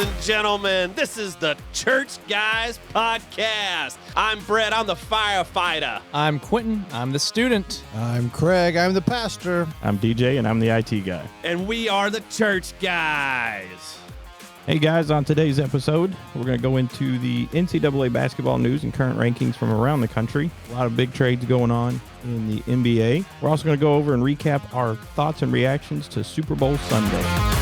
and gentlemen, this is the Church Guys Podcast. I'm Brett, I'm the firefighter. I'm Quentin, I'm the student. I'm Craig, I'm the pastor. I'm DJ, and I'm the IT guy. And we are the Church Guys. Hey guys, on today's episode, we're going to go into the NCAA basketball news and current rankings from around the country. A lot of big trades going on in the NBA. We're also going to go over and recap our thoughts and reactions to Super Bowl Sunday.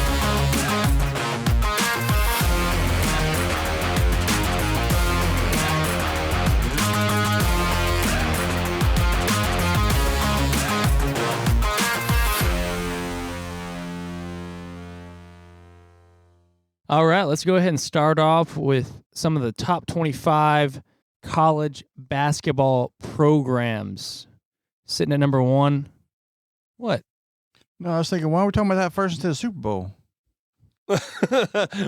All right, let's go ahead and start off with some of the top 25 college basketball programs. Sitting at number one. What? No, I was thinking, why are we talking about that first into the Super Bowl?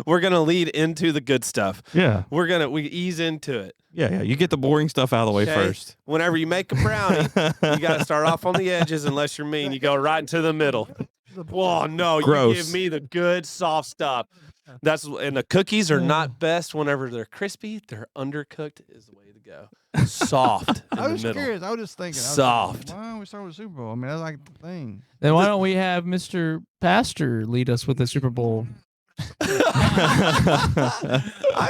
We're going to lead into the good stuff. Yeah. We ease into it. Yeah. You get the boring stuff out of the way first. Whenever you make a brownie, you got to start off on the edges unless you're mean. You go right into the middle. Oh, no. Gross. You give me the good, soft stuff. And the cookies are not best whenever they're crispy. They're undercooked is the way to go. Soft in I the was middle. curious. I was just thinking. Soft. Why don't we start with the Super Bowl? I mean, that's like the thing. Then why don't we have Mr. Pastor lead us with the Super Bowl? I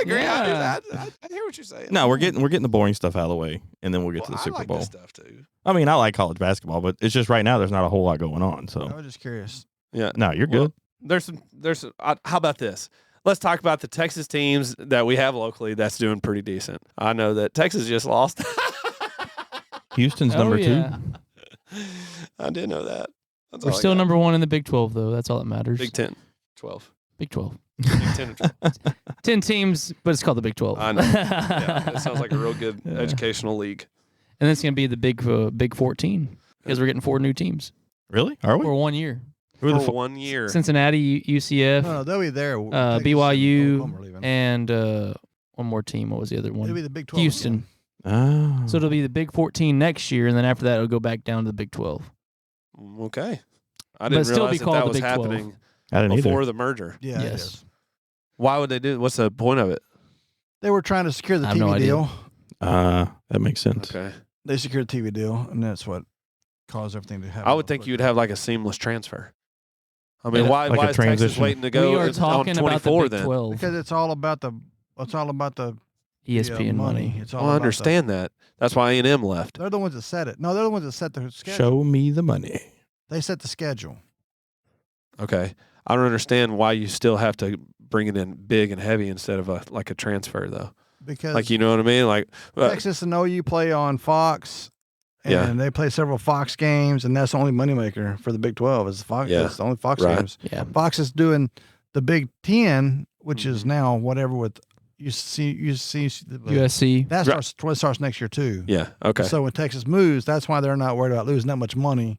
agree. Yeah. I hear what you're saying. No, we're getting the boring stuff out of the way, and then we'll get to the Super I like Bowl. this stuff too. I mean, I like college basketball, but it's just right now there's not a whole lot going on. I So, was just curious. Yeah. no, you're Well, good. There's some. How about this? Let's talk about the Texas teams that we have locally that's doing pretty decent. I know that Texas just lost. Houston's number two. I did know that. That's We're all I still got. number one in the Big 12, though. That's all that matters. Big 10, 12. Big 12. Big 10 and 12. 10 teams, but it's called the Big 12. I know. Yeah, it sounds like a real good educational league. And then it's going to be the Big 14 because we're getting 4 new teams Really? Are we? for 1 year. Who are the For 1 year. Cincinnati, UCF, No, they'll be there. BYU, and one more team. What was the other one? It'll be the Big 12. Houston. Oh. So it'll be the Big 14 next year, and then after that, it'll go back down to the Big 12. Okay. I But didn't still be realize called that the was Big 12. happening I didn't before either. the merger. Yeah. it Yes. is. Why would they do? What's the point of it? They were trying to secure the I have no TV idea. deal. That makes sense. Okay. They secured the TV deal, and that's what caused everything to happen. I would think you would have like a seamless transfer. I mean, Yeah, why like a is Texas transition. waiting to go We are on talking about the 24 Big then? 12. because it's all about the ESPN money. It's all Well, I about understand that. That's why A&M left. They're the ones that set it. No, they're the ones that set the schedule. Show me the money. They set the schedule. Okay. I don't understand why you still have to bring it in big and heavy instead of a transfer though. Because Like, you know what I mean? Like Texas and OU play on Fox, and Yeah. they play several Fox games, and that's the only moneymaker for the Big 12 is Fox. Yeah. That's the only Fox Right. games. Yeah. Fox is doing the Big 10, which Mm-hmm. is now whatever with USC. that starts next year too. yeah. Okay. So when Texas moves, that's why they're not worried about losing that much money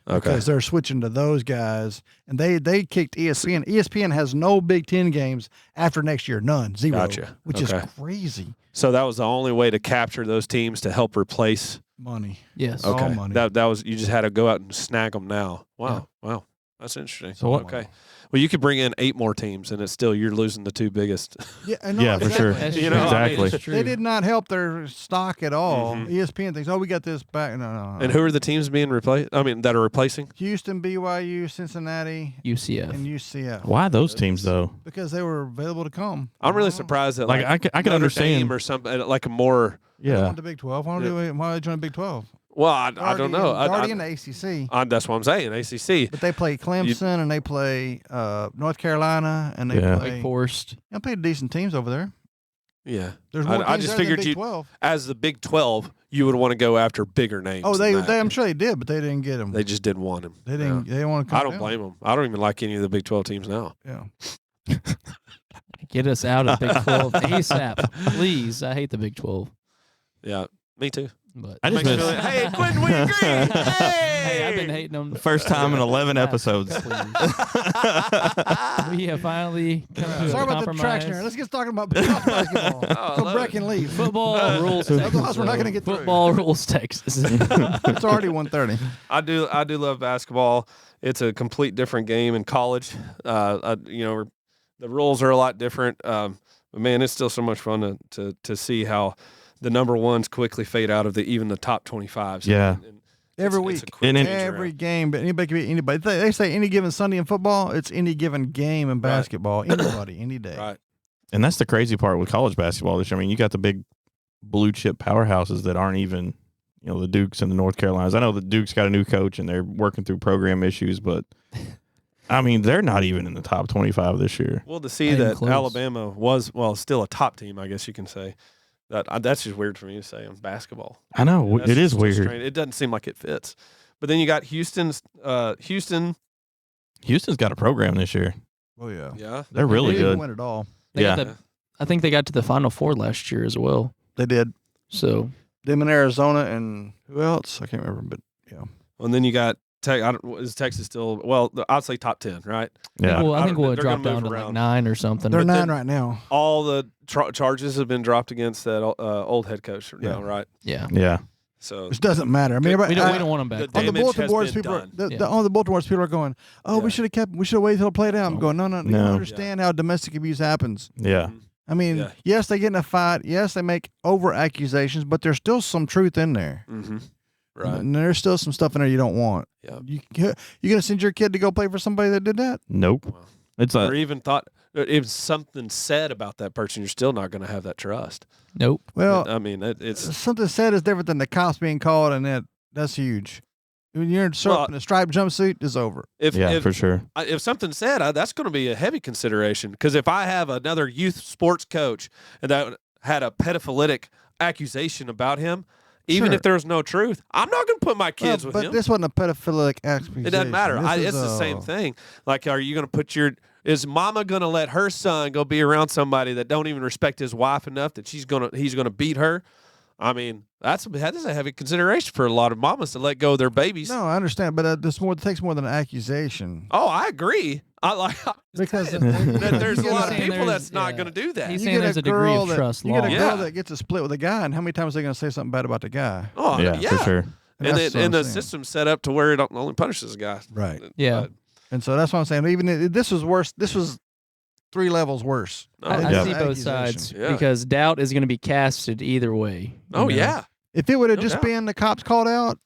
Okay. because they're switching to those guys, and they kicked ESPN. ESPN has no Big 10 games after next year, none, 0, Gotcha. which Okay. is crazy So that was the only way to capture those teams to help replace. money. Yes. All Okay. money. That was you just had to go out and snag them now. Wow. Wow. That's interesting. So what- Okay. Well, you could bring in 8 more teams, and it's still you're losing the 2 biggest. Yeah, I know, Yeah, for sure. That's You true. know, I mean, Exactly. That's true. They did not help their stock at all. Mhm. ESPN thinks, "Oh, we got this back." No. And who are the teams being replaced? I mean, that are replacing? Houston, BYU, Cincinnati, UCF. and UCF Why those teams though? because they were available to come. I'm really surprised that Like I can Notre understand. Dame or something like a more. They Yeah. want the Big 12. Why don't they join the Big 12? Well, I don't know. They're already in the ACC, That's what I'm saying. ACC. but they play Clemson and they play North Carolina and they Yeah. play. Wake Forest. They play decent teams over there. Yeah. There's more I teams just there than figured Big you, 12. as the Big 12, you would want to go after bigger names. Oh, than that. I'm sure they did, but they didn't get them. They just didn't want him. They didn't. They didn't want to come. I don't blame them. I don't even like any of the Big 12 teams now. Yeah. Get us out of Big 12 ASAP, please. I hate the Big 12. Yeah, me too. But I just Makes me missed feel like, hey, Quentin, we agree. hey, I've been hating them. the first time in 11 episodes. We have finally come to Sorry a about the compromise. traction here. Let's get talking about basketball. I So love Breck it. can leave. Football rules Texas. Otherwise, we're not gonna get through. Football rules Texas. It's already 1:30. I do love basketball. It's a complete different game in college. the rules are a lot different. But man, it's still so much fun to see how the number ones quickly fade out of even the top 25s. Yeah. And Every it's a week, quick change every around. game, but anybody can beat anybody. They say any given Sunday in football, it's any given game in basketball. Anybody, any day. Right. And that's the crazy part with college basketball this year. I mean, you got the big blue chip powerhouses that aren't even, the Dukes and the North Carolinas. I know the Dukes got a new coach and they're working through program issues, but I mean, they're not even in the top 25 this year. Well, to see Not even that close. Alabama was, still a top team, I guess you can say. That's just weird for me to say on basketball. I know. That's It is still weird. strange. It doesn't seem like it fits. But then you got Houston. Houston's got a program this year. Oh yeah, Yeah. They're really they didn't good. win it all. They got Yeah. I think they got to the Final Four last year as well. They did. So Them in Arizona and who else? I can't remember, but yeah. And then you got is Texas still? Well, I'd say top 10, right? Yeah. I think we'll they're drop gonna down move to like around. 9 or something. They're But 9 then- right now. All the charges have been dropped against that old head coach now, Yeah. right? Yeah. Yeah. So Which doesn't matter. I mean, We We everybody, don't want them back. the on the damage bulletin has boards, been people are, done. on the bulletin boards, people are going, "Oh, Yeah. we should have waited till it played out." I'm going, "No, you No. don't understand how domestic abuse happens." Yeah. I mean, Yeah. yes, they get in a fight. Yes, they make over accusations, but there's still some truth in there. Mm-hmm. Right. And there's still some stuff in there you don't want. Yeah. You gonna send your kid to go play for somebody that did that? Nope. Wow. It's Or even thought if something said about that person, you're still not going to have that trust. Nope. Well, I mean, it's something said is different than the cops being called, and that's huge. When you're in Well, in a striped jumpsuit, it's over. if for sure. if something said, that's going to be a heavy consideration. Because if I have another youth sports coach and that had a pedophilic accusation about him, even Sure. if there's no truth, I'm not going to put my kids Well, with but him. this wasn't a pedophilic accusation. It doesn't matter. This It's is, the same thing. Like, are you going to put is mama going to let her son go be around somebody that don't even respect his wife enough that he's going to beat her? I mean, that is a heavy consideration for a lot of mamas to let go of their babies. No, I understand, but it takes more than an accusation. Oh, I agree. Because there's a you lot of get people there's- that's not yeah. going to do that. He's you saying get there's a degree girl of that- trust You get a lost. girl Yeah. that gets a split with a guy, and how many times are they going to say something bad about the guy? Oh, Yeah, yeah, for sure. And that's what and I'm the saying. system's set up to where it only punishes a guy. Right. Yeah. But, And so that's what I'm saying. Even this was worse. This was 3 levels worse. oh, I Yeah. see both Accusation. sides Yeah. because doubt is going to be casted either way. you oh know? yeah. If it would have No just doubt. been the cops called out,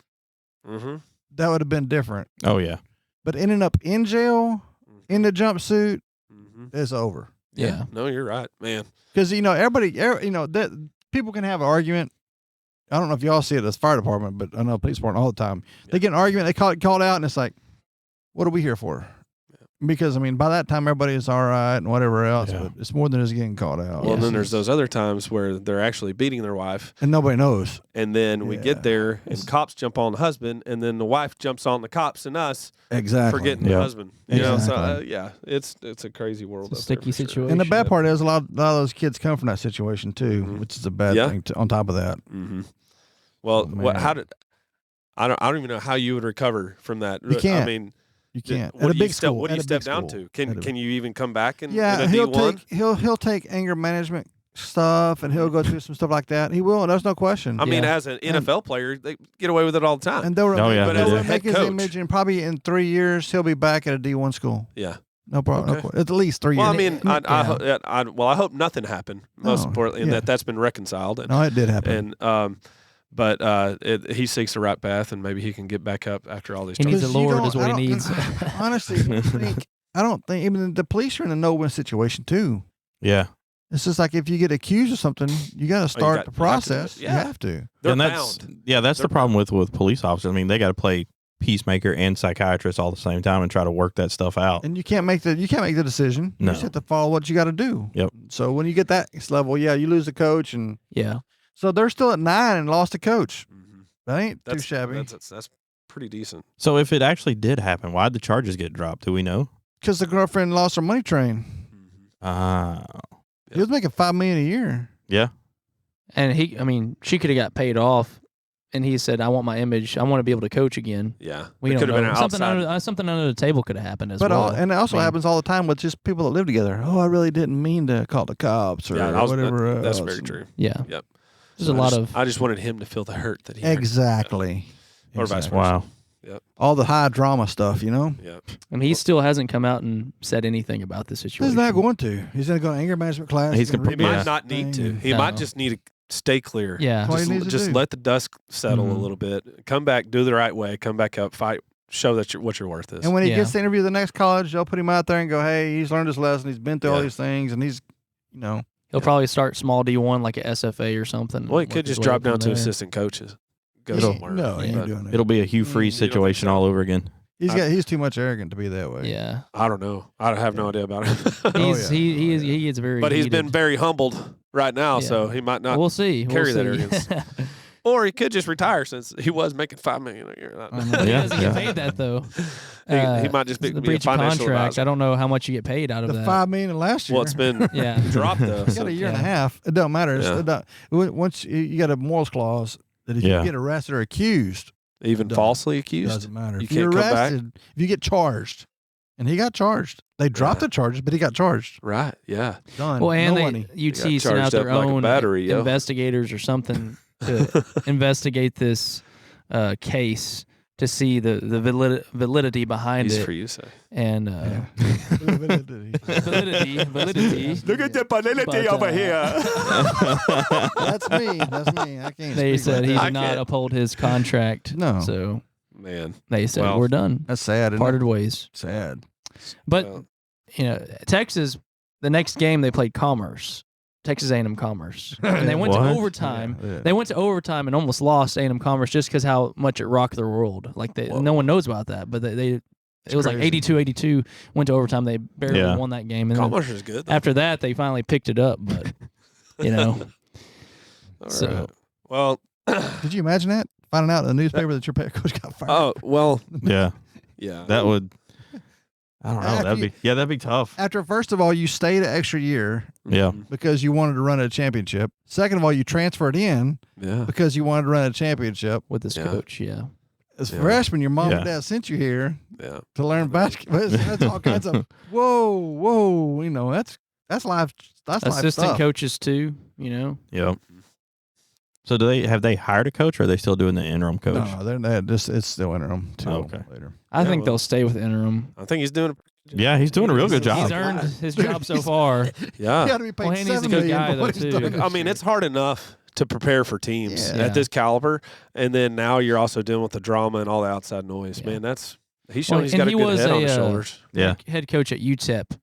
Mm-hmm. that would have been different. Oh, yeah. But ending up in jail in the jumpsuit Mm-hmm. is over. Yeah. No, you're right, man. Because everybody, that people can have an argument. I don't know if y'all see it as fire department, but I know police department all the time. They get an argument, they called out, and it's like, what are we here for? Because by that time everybody is all right and whatever else, Yeah. but it's more than just getting called out. Well, Yes. then there's those other times where they're actually beating their wife, and nobody knows. and then we Yeah. get there, and cops jump on the husband, and then the wife jumps on the cops and us Exactly. for getting Yeah. the husband. You know, so Exactly. yeah, it's a crazy world. It's a up there sticky for sure. situation. And the bad part is a lot of those kids come from that situation too, Mhm. which is a bad Yeah. thing. On top of that, Mm-hmm. Well, Oh, man. I don't even know how you would recover from that. You can't. I mean, you can't. What At a do you big school. What do at you a step big down school. to? At a- Can you even come back in Yeah, a he'll D1? he'll take anger management stuff, and he'll go through some stuff like that. He will, and there's no question. I mean, Yeah. as an NFL player, they get away with it all the time. And they'll Oh, yeah, but they as do. a head make his coach, image, and probably in 3 years he'll be back at a D1 school. yeah. No problem. Okay. At least 3 Well, I years. mean, Yeah. I hope nothing happened. Most No, importantly, and yeah. that's been reconciled. And, No, it did happen. but he seeks the right path, and maybe he can get back up after all these. He needs troubles. the Because you Lord don't- is what I he don't- needs. Honestly, I don't think even the police are in a no-win situation too. Yeah. It's just like if you get accused of something, you got to start got- the you have to do process. it. You Yeah. have to. They're and that's bound. that's They're the problem with police officers. I mean, they got to play peacemaker and psychiatrist all at the same time and try to work that stuff out. And you can't make the decision. You No. just have to follow what you got to do. Yep. So when you get that level, yeah, you lose the coach, and Yeah. so they're still at 9 and lost a coach. Mhm. That ain't too That's shabby. That's pretty decent. So if it actually did happen, why'd the charges get dropped? Do we know? Because the girlfriend lost her money train. Ah, He was making $5 million a year. yeah. And she could have got paid off, and he said, "I want my image. I want to be able to coach again." Yeah, We it don't could have been know. an Something under the table could have happened as But well. and it also I mean- happens all the time with just people that live together. Oh, I really didn't mean to call the cops or whatever. That's else. very true. Yeah. Yep. There's a lot of I just wanted him to feel the hurt that he hurt. Exactly. Or vice Exactly. versa. Wow. Yep. all the high drama stuff, Yeah. And he still hasn't come out and said anything about the situation. He's not going to. He's going to go to anger management class. He's gonna He might Yeah. not need to. He No. might just need to stay clear. Yeah. That's all he Just, needs to just do. let the dust settle a Mhm. little bit. Come back, do the right way. Come back up, fight, show that what your worth is. And when he Yeah. gets to interview the next college, they'll put him out there and go, hey, he's learned his lesson. He's been through all Yeah. these things, and he's, He'll probably start small D1 like a SFA or something. Well, he and could work his just way drop up from down to there. assistant coaches. Go He ain't- somewhere. No, he ain't But doing it. It'll be a Hugh Freeze You don't think situation so? all over again. He's too much arrogant to be that way. Yeah. I don't know. I have no idea about him. He's yeah. he gets very But he's heated. been very humbled right now, Yeah. so he might not. We'll see. carry that we'll see. arrogance. Or he could just retire since he was making $5 million a year. Mhm. He Yeah, doesn't yeah. get paid that though. He might just be the a breach of financial contract. advisor. I don't know how much you get paid out of The that. $5 million last year. Well, it's been Yeah. dropped though. you got a year and a Yeah. half. It don't matter. Yeah. It don't, once you got a morals clause that if Yeah. you get arrested or accused, Even Doesn't- falsely it accused. doesn't matter. You If you're can't come back? arrested, if you get charged, and he got charged, they dropped Yeah. the charges, but he got charged. Right. Yeah. Done. Well, and no they, money. UT got sent out charged their up like a own battery, yo. investigators or something to investigate this case to see the validity behind Easy it. for you to say. And validity. Look at the validity But, over here. That's me. That's me. I can't. They speak said like he that. I did not can't. uphold his contract. No. So Man. they said Well, we're done. That's sad. Isn't Parted it? ways. Sad. But Well, Texas, the next game they played Commerce, Texas A&M Commerce, and they went to What? overtime. Yeah. They went to overtime and almost lost A&M Commerce just because how much it rocked their world. Like no one knows about that, but it was like crazy. 82-82. Went to overtime. They barely Yeah. won that game, and then Commerce is good. Though. after that they finally picked it up. But All so- right. Well. Did you imagine that? Finding out in the newspaper that your pet coach got fired. Oh well. Yeah, Yeah. that would. I don't know. That'd be tough. After, first of all, you stayed an extra year Yeah. Mhm. because you wanted to run a championship. Second of all, you transferred in Yeah. because you wanted to run a championship. with this Yeah. coach, yeah, As a Yeah. freshman, your mom Yeah. and dad sent you here Yeah. to learn basketball. That's all kinds of whoa. That's life. That's life assistant stuff. coaches too. Yep. So have they hired a coach, or are they still doing the interim coach? No, they're just it's still interim. Till Okay. later. I Yeah, think well- they'll stay with interim. I think he's doing. Yeah, he's doing a real good job. He's earned his job so far. He Yeah. got to be paid Well, and he's a $7 good million guy, for though, what he's too. done this I mean, year. it's hard enough to prepare for teams Yeah. at this caliber, and then now you're also dealing with the drama and all the outside noise. Yeah. Man, he's showing Well, he's and got a he good was head on a, his shoulders. Yeah. Head coach at UTEP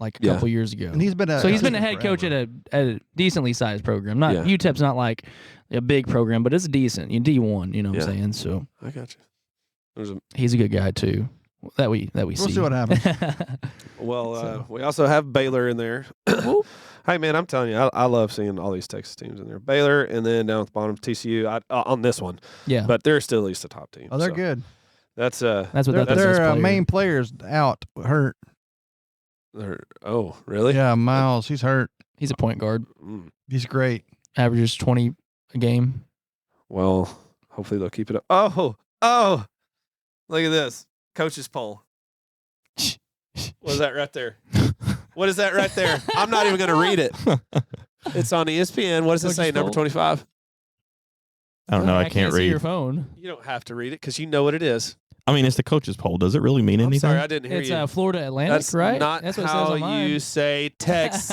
like a Yeah. couple years ago. And he's been a So he's been a head coach forever. at a decently sized program. Not Yeah. UTEP's not like a big program, but it's decent. D1, you know what Yeah. I'm saying? So I got you. There's a he's a good guy too. That we We'll see. see what happens. well. So- We also have Baylor in there. Whoop. Hey man, I'm telling you, I love seeing all these Texas teams in there. Baylor, and then down at the bottom TCU on this one, Yeah, but they're still at least a top team. Oh, they're so good. That's that's what Their that does. their main players out hurt. oh really? Yeah, Miles, he's hurt. He's a point guard. Mm. He's great. Averages 20 a game. Well, hopefully they'll keep it up. Oh, look at this coach's poll. What is that right there? What is that right there? I'm not even going to read it. It's on ESPN. What does it Coach's say? Number poll? 25. I don't know. I can't see read. your phone. You don't have to read it because you know what it is. I mean, it's the coach's poll. Does it really mean I'm anything? sorry, I didn't hear It's you. Florida Atlantic, That's right? not That's what it how says on mine. you say Texas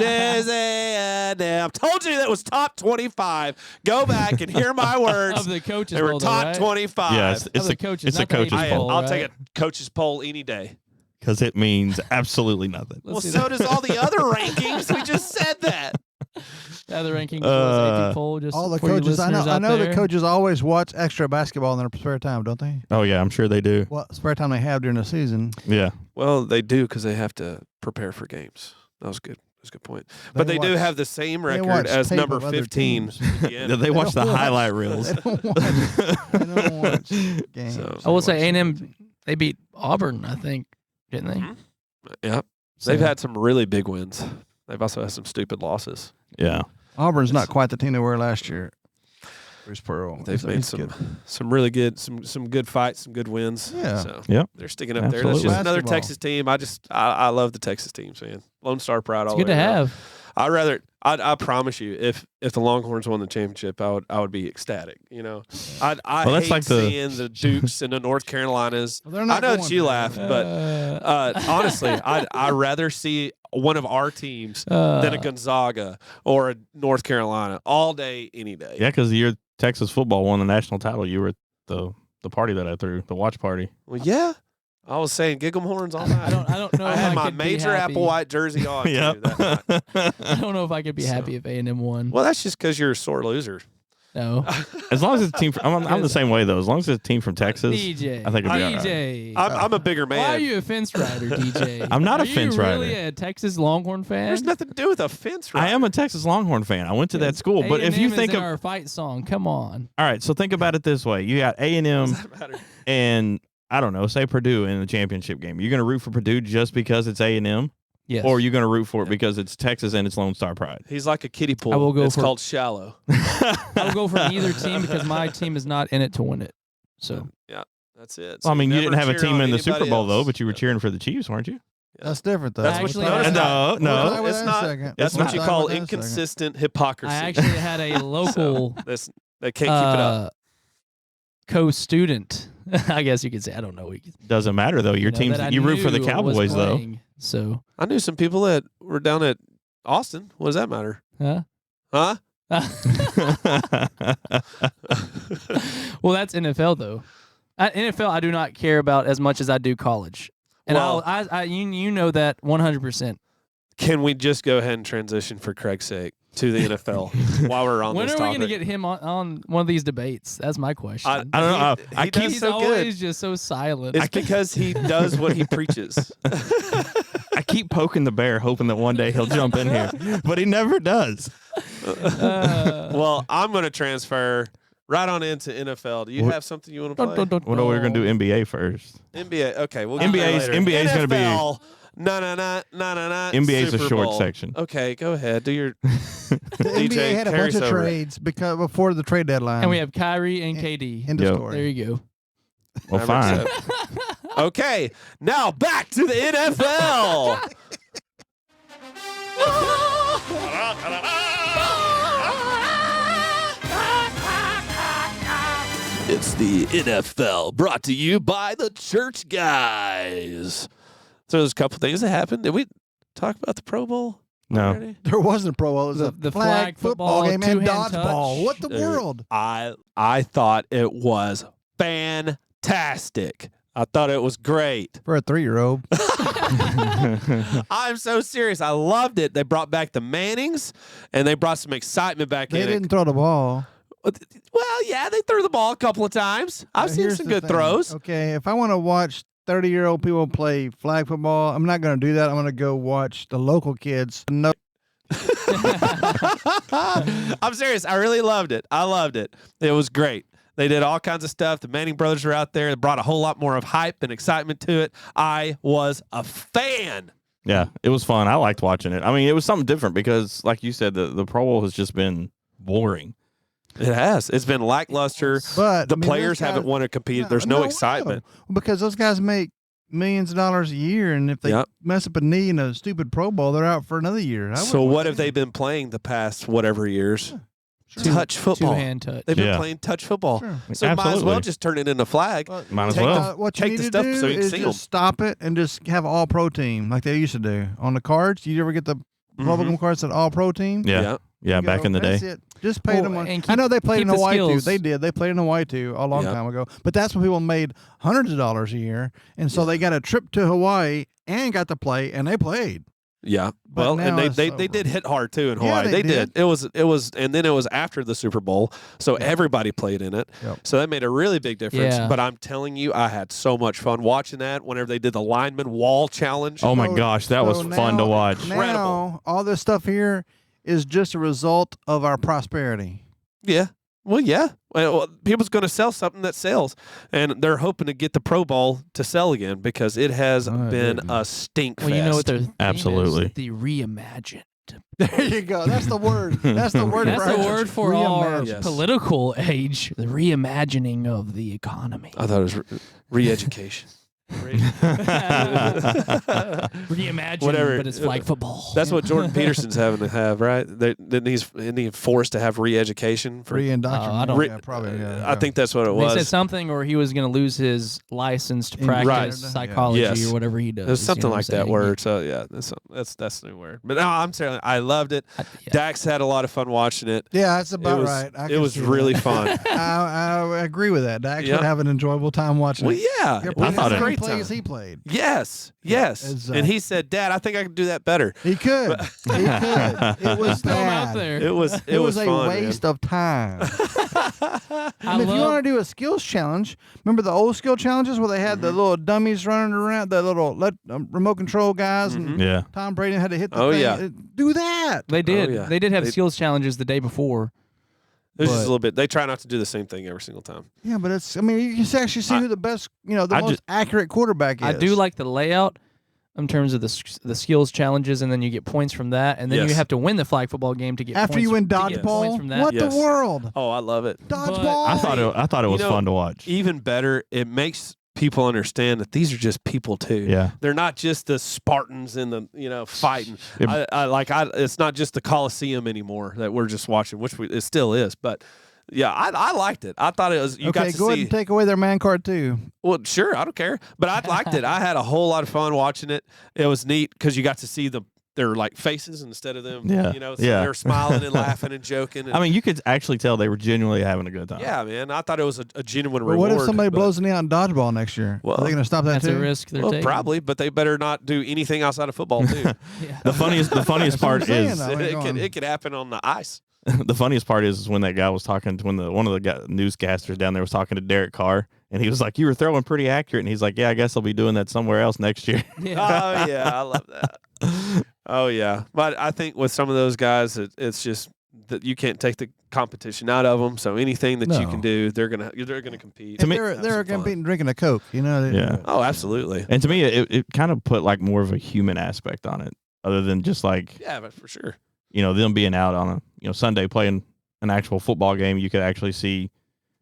A&M. Told you that was top 25. Go back and hear my words. Of the coaches They were poll, though, top right? 25. Yeah, it's Of the the coaches, it's not a the coach's AP poll. I'll right? take a coach's poll any day. Because it means absolutely nothing. Let's Well, see so that. does all the other rankings. We just said that. The other rankings was AP poll. Just All the for your coaches, I listeners know. I out know the there. coaches always watch extra basketball in their spare time, don't they? Oh yeah, I'm sure they do. What spare time they have during the season? Yeah. Well, they do because they have to prepare for games. That was good. That's a good point. But they do watch- have the same they record watch as tape number of other 15. teams. Indiana. They watch the don't watch- highlight reels. They don't watch. They don't watch games. So- I will say They watch A&M, they beat Auburn, I think, didn't they? Mhm. Yep. So- They've had some really big wins. They've also had some stupid losses. Yeah. Auburn's not quite the team they were last year. Bruce Pearl. They've So made he's some good. some really good some good fights, some good wins. Yeah. So Yep. they're sticking up there. That's Absolutely. just another Basketball. Texas team. I love the Texas teams, man. Lone Star Pride It's all good the to way around. have. I promise you, if the Longhorns won the championship, I would be ecstatic. You know, I Well, that's hate like the- seeing the Dukes and the North Carolinas. Well, they're I not know going that you there. laugh, but honestly, I'd rather see one of our teams than a Gonzaga or a North Carolina all day, any day. Yeah, because the year Texas football won the national title, you were at the party that I threw, the watch party. Well, yeah. I was saying gig 'em horns all night. I don't know. I if had my could be major happy. apple white jersey on. Yep. Too, that night. I don't know if I could be So- happy if A&M won. Well, that's just because you're a sore loser. No. As long as it's a team, I'm the same way though. As long as it's a team from Texas, DJ. I think it'll be all right. DJ. I'm a bigger man. Why are you a fence rider, DJ? I'm not a Are fence you really rider. a Texas Longhorn fan? There's nothing to do with a fence. I am a Texas Longhorn fan. I went to that school, but if you A&M is think in of our fight song, come on. all right, so think about it this way: you got A&M Does that matter? and I don't know, say Purdue in the championship game. You're going to root for Purdue just because it's A&M, Yes. or you're going to root for it because it's Texas and it's Lone Star Pride. He's like a kiddie pool. I will go it's for- called shallow. I'll go for neither team because my team is not in it to win it. So That's it. Well, I mean, you didn't have a cheer team on in the Super anybody Bowl though, else. but you were cheering for the Chiefs, weren't you? That's different, though. That's We'll Actually, talk no, about that. no. We'll talk about It's that in a not. second. That's We'll what you talk call about that in a second. inconsistent hypocrisy. I actually had a local They can't keep it up. co-student. I guess you could say. I don't know. Doesn't matter though. Your team's that I you root for the knew was Cowboys though. playing, So, I knew some people that were down at Austin. What does that matter? huh? Huh? Well, that's NFL though. NFL, I do not care about as much as I do college, and Well- you know that 100%. Can we just go ahead and transition for Craig's sake to the NFL while we're on When this are we topic? going to get him on one of these debates? That's my question. I don't know. He I keep does He's so good. always just so silent. It's because he does what he preaches. I keep poking the bear, hoping that one day he'll jump in here, but he never does. Well, I'm going to transfer right on into NFL. Do you What- have something you want to play? What are we gonna do? NBA first. NBA. Okay, we'll NBA's NBA's gonna be- No. NBA's a Super short Bowl. section. Okay, go ahead. Do your The DJ, NBA had a carry bunch of us over. trades before the trade deadline. and we have Kyrie and KD. End of Yep. story. There you go. Well, Never fine. said. Okay, now back to the NFL. It's the NFL brought to you by the Church Guys. So there's a couple things that happened. Did we talk about the Pro Bowl? No. already? There wasn't a Pro Bowl. It was The a flag football game and two-hand dodgeball. touch. What the Dude. world? I thought it was fantastic. I thought it was great. For a 3-year-old. I'm so serious. I loved it. They brought back the Mannings, and they brought some excitement back They in didn't it. throw the ball. Well, yeah, they threw the ball a couple of times. I've seen Here's some the good thing. throws. Okay, if I want to watch 30-year-old people play flag football, I'm not going to do that. I'm going to go watch the local kids. No, I'm serious. I really loved it. I loved it. It was great. They did all kinds of stuff. The Manning brothers were out there. They brought a whole lot more of hype and excitement to it. I was a fan. Yeah, it was fun. I liked watching it. I mean, it was something different because, like you said, the Pro Bowl has just been boring. It has. It's been lackluster. but The I mean, players those haven't guys- won or competed. There's no excitement. because those guys make millions of dollars a year, and if they Yep. mess up a knee in a stupid Pro Bowl, they're out for another year. I So wouldn't what want have they that. been playing the past whatever years? Sure. Touch football. Two-hand touch. They've been Yeah. playing touch football. Sure. So might as Absolutely. well just turn it into flag. Well, Might as Take well. the- what you take need the to stuff do so you can is see just stop it and just have all pro team like they used to do on the cards. You ever get the bubblegum cards that all pro team? Yeah, yeah, You back go, in the day. that's it. Just pay Well, them on. and I know they played in keep the Hawaii too. skills. They did. They played in Hawaii too a long Yep. time ago. But that's when people made hundreds of dollars a year, and so they got a trip to Hawaii and got to play, and they played. Yeah. But Well, now and it's they over. did hit hard too in Yeah, Hawaii. they did. It was and then it was after the Super Bowl, so everybody played in it. Yep. So that made a really big difference. Yeah. But I'm telling you, I had so much fun watching that whenever they did the lineman wall challenge. Oh my So- gosh, that was so fun to now- watch. Incredible. Now all this stuff here is just a result of our prosperity. Yeah. Well, yeah. Well, people's going to sell something that sells, and they're hoping to get the Pro Bowl to sell again because it has Oh, been dude. a stink Well, you know what fest. their theme Absolutely. is? The reimagined. There you go. That's the word. That's the word. That's for the our word for our reimagine. Yes. political age. The reimagining of the economy. I thought it was re-education. Reimagine, Whatever. but it's flag football. That's what Jordan Peterson's having to have, right? Then he's forced to have re-education for. Indoctrination. I don't- Yeah, probably. Yeah, I think that's what it They was. said something, or he was going to lose his license to In- practice Right. psychology Yes. or whatever he does. There's something you know what like I'm that saying? word. So yeah, that's the new word. But no, I'm saying I loved it. Yeah. Dax had a lot of fun watching it. Yeah, that's about it was, right. I It can was see really that. fun. I agree with that. Dax Yeah. would have an enjoyable time watching Well, it. yeah, You're it playing was thought the a it- same great plays time. he played. Yes. It's, And he said, "Dad, I think I could do that better." He could. He could. It was Throw him out bad. there. It was It was a fun, waste of time. I And if you love- want to do a skills challenge, remember the old skill challenges where they had the little dummies running around, the little remote control guys, and Yeah. Tom Brady had to hit the Oh, thing. yeah. Do that. They did. yeah. They did have They- skills challenges the day before. There's just But- a little bit. They try not to do the same thing every single time. Yeah, but it's. I mean, you can actually see who the best, the I most just- accurate quarterback is. I do like the layout in terms of the skills challenges, and then you get points from that, and then Yes. you have to win the flag football game to get after points you win to get points dodgeball. from that. What Yes. the world? Oh, I love it. Dodgeball. I thought it was You know, fun to watch. Even better, it makes people understand that these are just people too. Yeah. They're not just the Spartans in the fighting. It- It's not just the Coliseum anymore that we're just watching, which it still is. But yeah, I liked it. I thought it was. You got Okay, to go ahead see. and take away their man card too. Well, sure, I don't care. But I liked it. I had a whole lot of fun watching it. It was neat because you got to see their like faces instead of them. Yeah. So Yeah. they're smiling and laughing and joking. And, I mean, you could actually tell they were genuinely having a good time. yeah, man. I thought it was a genuine But reward. what if somebody but- blows a knee out in dodgeball next year? Well, Are they going to stop that That's too? a risk they're Well, taking. probably, but they better not do anything outside of football too. Yeah. The funniest That's what I'm part saying, is though. it could happen on the ice. the funniest part is when that guy was talking to one of the newscasters down there was talking to Derek Carr, and he was like, "You were throwing pretty accurate," and he's like, "Yeah, I guess I'll be doing that somewhere else next year." Yeah. Oh yeah, I love that. Oh yeah, but I think with some of those guys, it's just that you can't take the competition out of them. So anything that you No. can do, they're gonna compete. To me- they're Have some fun. competing drinking a Coke. Yeah. Oh, absolutely. And to me, it kind of put like more of a human aspect on it, other than just like Yeah, but for sure. them being out on a Sunday playing an actual football game. You could actually see,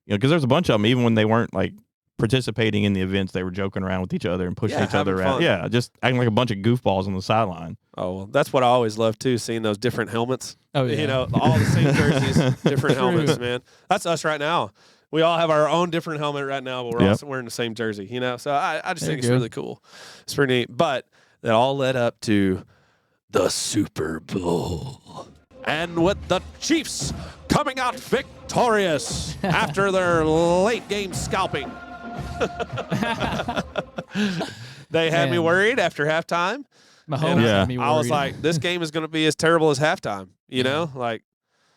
because there's a bunch of them, even when they weren't like participating in the events, they were joking around with each other and pushing Yeah, each other having around. fun. Yeah, just acting like a bunch of goofballs on the sideline. Oh, well, that's what I always love too, seeing those different helmets. Oh yeah. All the same jerseys, different True. helmets, man. That's us right now. We all have our own different helmet right now, but we're Yep. all wearing the same jersey, So I just There think you it's go. really cool. It's pretty neat. But that all led up to the Super Bowl. And with the Chiefs coming out victorious after their late game scalping. They had me Man. worried after halftime. Mahomes Yeah. had me I was worried. like, this game is going to be as terrible as halftime, Like,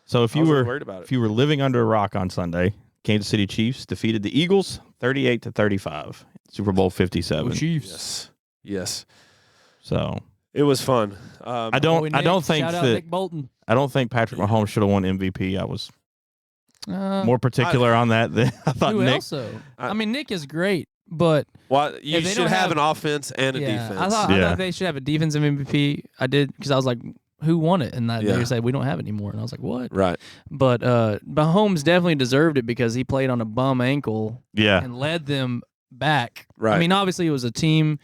So if I you was really were worried about it. if you were living under a rock on Sunday, Kansas City Chiefs defeated the Eagles 38-35, Super Bowl 57. Go Chiefs. Yes. Yes. So It was fun. I don't think Shout out that Nick Bolton. I don't think Patrick Mahomes should have won MVP. I was Uh, more particular on that than I thought. who Nick. else though? I- I mean, Nick is great, but Well, you If they should don't have have- an offense and a yeah, defense. I Yeah. thought they should have a defensive MVP. I did because I was like, who won it? And Yeah. they said we don't have it anymore, and I was like, what? Right. But Mahomes definitely deserved it because he played on a bum ankle Yeah, and led them back. Right. I mean, obviously it was a team.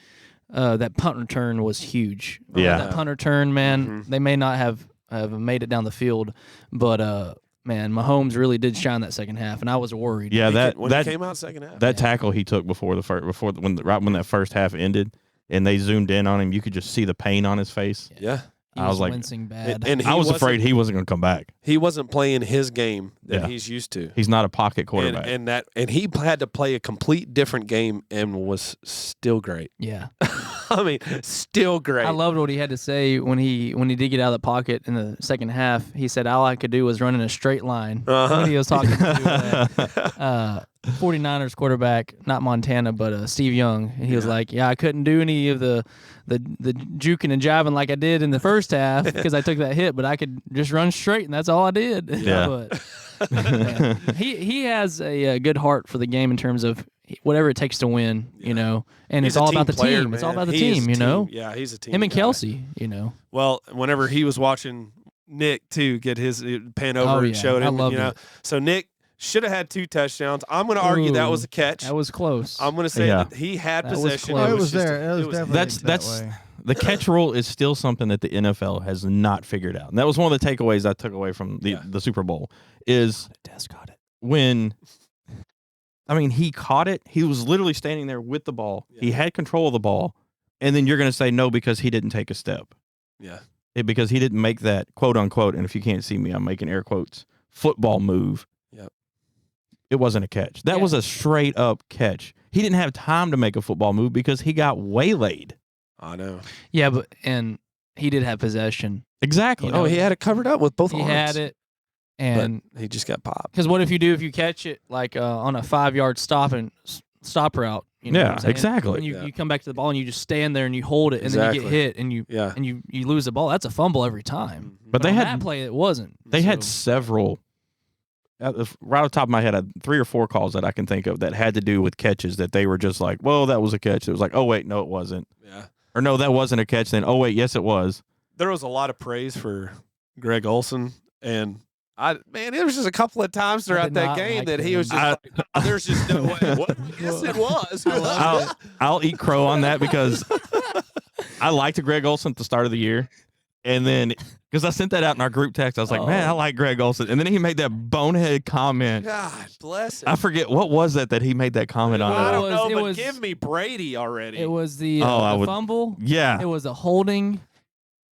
That punt return was huge. Yeah. That punt return, man. Mhm. They may not have made it down the field, but man, Mahomes really did shine that second half, and I was worried. yeah. When That he came out second half. that tackle he took when that first half ended, and they zoomed in on him, you could just see the pain on his face. Yeah. He I was like- wincing bad. And he I was wasn't- afraid he wasn't going to come back. he wasn't playing his game that Yeah. he's used to. He's not a pocket quarterback. And he had to play a complete different game and was still great. yeah. I mean, still great. I loved what he had to say when he did get out of the pocket in the second half. He said all I could do was run in a straight line. Uh-huh. When he was talking to 49ers quarterback, not Montana, but Steve Young, and he was Yeah. like, "Yeah, I couldn't do any of the juking and jiving like I did in the first half because I took that hit, but I could just run straight, and that's all I did." Yeah. But man, he has a good heart for the game in terms of whatever it takes to win, and He's it's a all team about the player, team. It's all man. about the He is team, a Yeah, he's a team. Him and guy. Kelsey, Well, whenever he was watching Nick too get his pan over Oh, and yeah. showed I him, loved it. So Nick should have had 2 touchdowns. I'm going to argue that was a catch. That was close. I'm going to say Yeah. that he had That was possession. close. Oh, it was just there. It was definitely That's that way. the catch rule is still something that the NFL has not figured out. And that was one of the takeaways I took away from the Super Bowl is Des got it. when he caught it. He was literally standing there with the ball. Yeah. He had control of the ball. And then you're going to say no because he didn't take a step. Yeah. Because he didn't make that quote unquote, and if you can't see me, I'm making air quotes, football move. Yep. It wasn't a catch. That was a straight up catch. He didn't have time to make a football move because he got waylaid. I know. Yeah, and he did have possession. Exactly. You know, he had it covered up with both He arms. had it, But and he just got popped. because what if you catch it like on a 5-yard stop route? You know what I'm saying? exactly. And you come back to the ball and you just stand there and you hold it and then you get Exactly. hit and you lose the ball. That's a fumble every time. But they on had that play, it wasn't. They had So- several. Right off the top of my head, I had 3 or 4 calls that I can think of that had to do with catches that they were just like, well, that was a catch. It was like, oh, wait, no, it wasn't. Yeah. Or no, that wasn't a catch. Then, oh, wait, yes, it was. There was a lot of praise for Greg Olson, and it was just a couple of times throughout did that not game like that he him. was just like, there's just no way. What? Yes, it was. I'll eat crow on that because I liked Greg Olson at the start of the year. And then, because I sent that out in our group text, I was like, man, I like Greg Olson. And then he made that bonehead comment. God bless him. I forget, what was that he made that comment on? I don't know, It but was- give me Brady already. It was the I would- fumble. Yeah. It was a holding.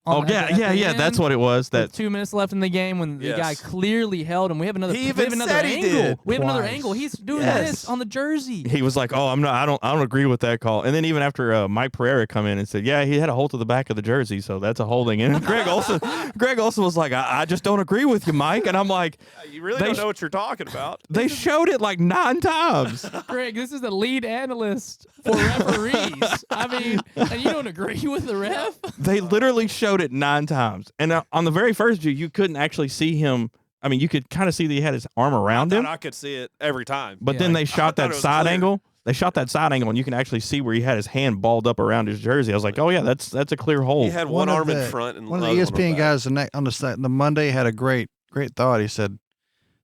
Oh, yeah. That's what it was. With That 2 minutes left in the game when the Yes. guy clearly held him. We have another. He we even have another said he angle. did. We have another Twice. angle. He's doing Yes. this on the jersey. he was like, oh, I don't agree with that call. And then even after Mike Pereira come in and said, yeah, he had a hold to the back of the jersey, so that's a holding. And Greg Olson was like, I just don't agree with you, Mike. And I'm like, You really They don't sh- know what you're talking about. they showed it like 9 times. Greg, this is the lead analyst for referees. I mean, and you don't agree with the ref? They literally showed it 9 times. And on the very first view, you couldn't actually see him. I mean, you could kind of see that he had his arm around him. I could see it every time. But then they shot thought that it was side clear. angle. They shot that side angle, and you can actually see where he had his hand balled up around his jersey. I was like, oh, yeah, that's a clear hole. He had one of arm in the- front and One of the other ESPN back. guys on the Monday had a great thought. He said,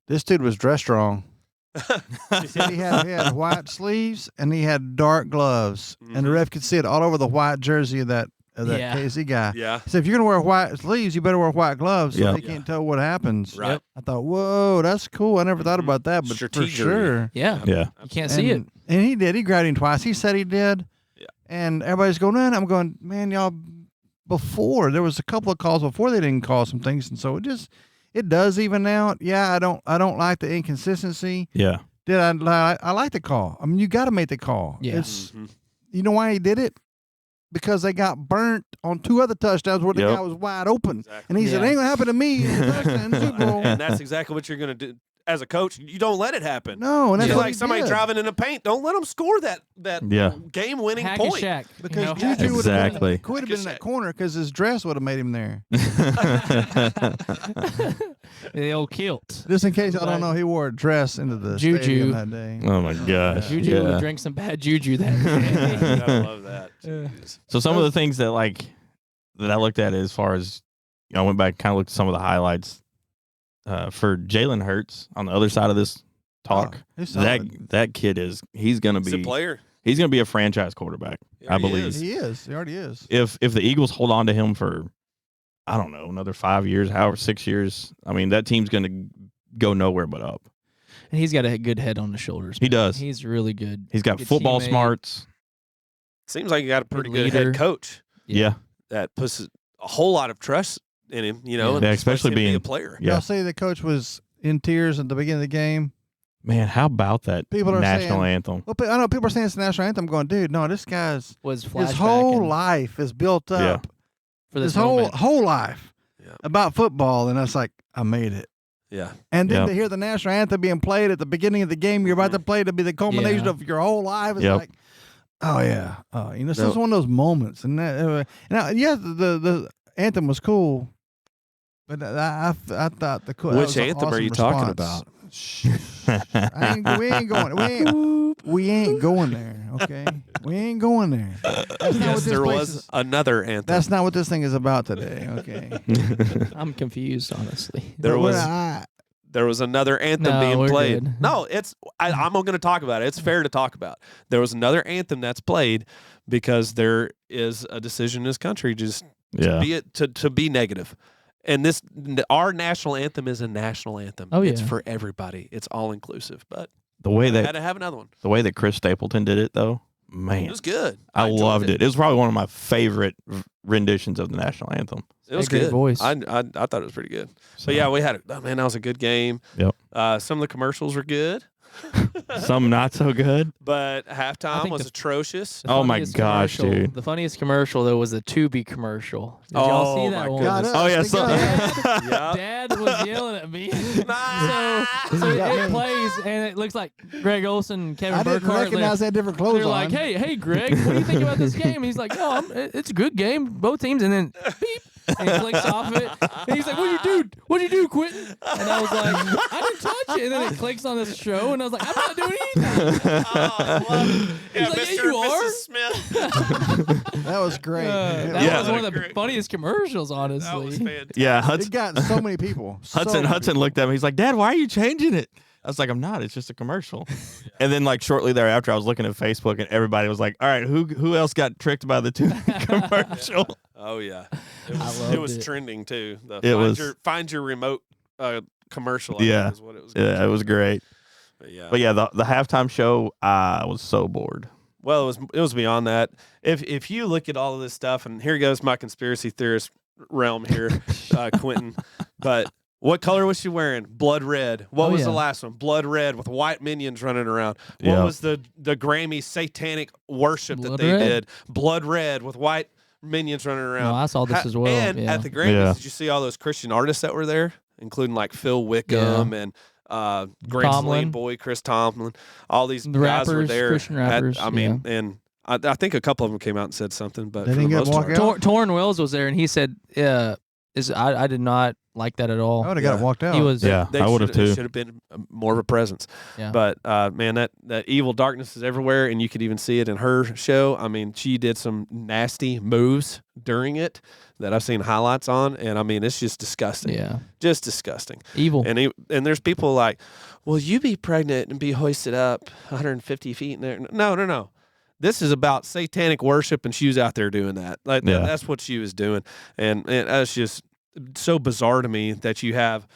"This dude was dressed wrong." He said he had white sleeves and he had dark gloves, and the Mhm. ref could see it all over the white jersey of that Yeah. KC guy. Yeah. He said, "If you're gonna wear white sleeves, you better wear white gloves so Yeah. they can't tell what happens." Right. I thought, "Whoa, that's cool. I never thought Mhm. about that, but for Strategery. sure." Yeah. Yeah. You can't see it. And he did. He grabbed him twice. He said he did. Yeah. And everybody's going, "Man," I'm going, "Man, y'all." Before there was a couple of calls before they didn't call some things, and so it does even out. Yeah, I don't like the inconsistency. Yeah. I like the call. I mean, you got to make the call. Yeah. It's Mhm. you know why he did it? Because they got burnt on 2 other touchdowns where the Yep. guy was wide open, Exactly. and he said, Yeah. "Ain't gonna happen to me in the Super Bowl." And that's exactly what you're going to do as a coach. You don't let it happen. No, and that's It's what like he somebody did. driving in the paint. Don't let them score that Yeah. game-winning Hack point. and Shack. Because you know? Juju would Exactly. have been in that corner because his dress would have made him there. The old kilt. Just in case y'all don't know, he wore a dress into the Juju. stadium that day. Oh, my gosh. Juju Yeah. would drink some bad juju that day. I love that. Yeah. Jeez. So some of the things that I looked at as far as, I went back and kind of looked at some of the highlights for Jalen Hurts on the other side of this talk. Oh, he's solid. That kid he's going to He's a be player. he's going to be a franchise quarterback. He I already believe. is. He is. He already is. If the Eagles hold on to him for, I don't know, another 5 years, however 6 years, I mean, that team's going to go nowhere but up. And he's got a good head on his shoulders. He man. does. He's really good. He's got Good football teammate. smarts. Seems like you got a pretty good leader. head coach Yeah. that puts a whole lot of trust in him, you know, Yeah. and Yeah, especially especially him being being- a player. Yeah. Y'all say the coach was in tears at the beginning of the game. Man, how about that People are national saying- anthem? Well, I know people are saying it's the national anthem. I'm going, dude, no, this guy's Was his whole flashbacking life is built Yeah. up. for this His moment. whole life Yeah. about football, and it's like I made it. Yeah. And then Yep. to hear the national anthem being played at the beginning of the game you're about to play to be the culmination Yeah. of your whole life, it's Yep. like, oh yeah, this No. is one of those moments. And the anthem was cool, but I thought the cool. that Which was an anthem are awesome you talking response. about? We ain't going. We ain't going there. Okay, we ain't going there. That's not what Yes, this there place was is- another anthem. That's not what this thing is about today. Okay. I'm confused, honestly. There But was There was another anthem No, being we're played. good. No, I'm going to talk about it. It's fair to talk about. There was another anthem that's played because there is a decision in this country just to be negative. And our national anthem is a national anthem. Oh, It's yeah. for everybody. It's all inclusive. But The way I had that to have another one. the way that Chris Stapleton did it, though, It man, was good. I enjoyed loved it. It was probably one of my favorite renditions of the national anthem. It was A great good. voice. I thought it was pretty good. So, But yeah, we had that was a good game. Yep. Some of the commercials were good, some not so good. but I halftime think was atrocious. The Oh my funniest gosh, commercial- dude. The funniest commercial though was the Tubi commercial. Did y'all see that my one? goodness. Got Oh yeah, us so, together. Yeah. Dad was yelling at me. Nah. so got it me. plays and it looks like Greg Olson and Kevin I didn't Burkhardt. recognize they had different clothes They're on. like, hey, Greg, what do you think about this game? And he's like, it's a good game, both teams. And then beep, and he clicks off it. And he's like, what'd you do, Quentin? And I was like, I didn't touch it. And then it clicks on this show, and I was like, I'm not doing anything. I love it. Yeah, like, Mr. yeah, you and are. Mrs. Smith. That was great. That Yeah. was one of the Great. funniest commercials, honestly. That was fantastic. yeah, It got so many people. So Hudson many Hudson people. looked at me. He's like, Dad, why are you changing it? I was like, I'm not. It's just a commercial. And then like shortly thereafter, I was looking at Facebook, and everybody was like, all right, who else got tricked by the two commercial? Oh yeah, loved it was it. trending too. Find your remote commercial. I Yeah. think is what it was. Yeah, it was great. But yeah. But yeah, the halftime show, I was so bored. Well, it was beyond that. If you look at all of this stuff, and here goes my conspiracy theorist realm here, Quentin. But what color was she wearing? Blood red. What Oh, was yeah. the last one? Blood red with white minions running around. What Yeah. was the Grammy satanic worship Blood that they red? did? Blood red with white minions running around. No, I saw this as well. And yeah. at the Grammys, Yeah. did you see all those Christian artists that were there, including like Phil Wickham and Grand Tomlin. Slam Boy, Chris Tomlin? All these The guys were rappers, there. Christian rappers, and I think a couple of them came out and said something, but They for didn't the get most walk part, out? Torrin Wells was there, and he said, I did not like that at all. I would have got Yeah. walked out. He was, Yeah, I would have too. Should have been more of a presence. yeah. But man, that evil darkness is everywhere, and you could even see it in her show. I mean, she did some nasty moves during it that I've seen highlights on, and I mean, it's just disgusting. yeah, Just disgusting. evil. And there's people like, will you be pregnant and be hoisted up 150 feet in there? No. This is about satanic worship, and she was out there doing that. Like Yeah. that's what she was doing, and that's just so bizarre to me that you have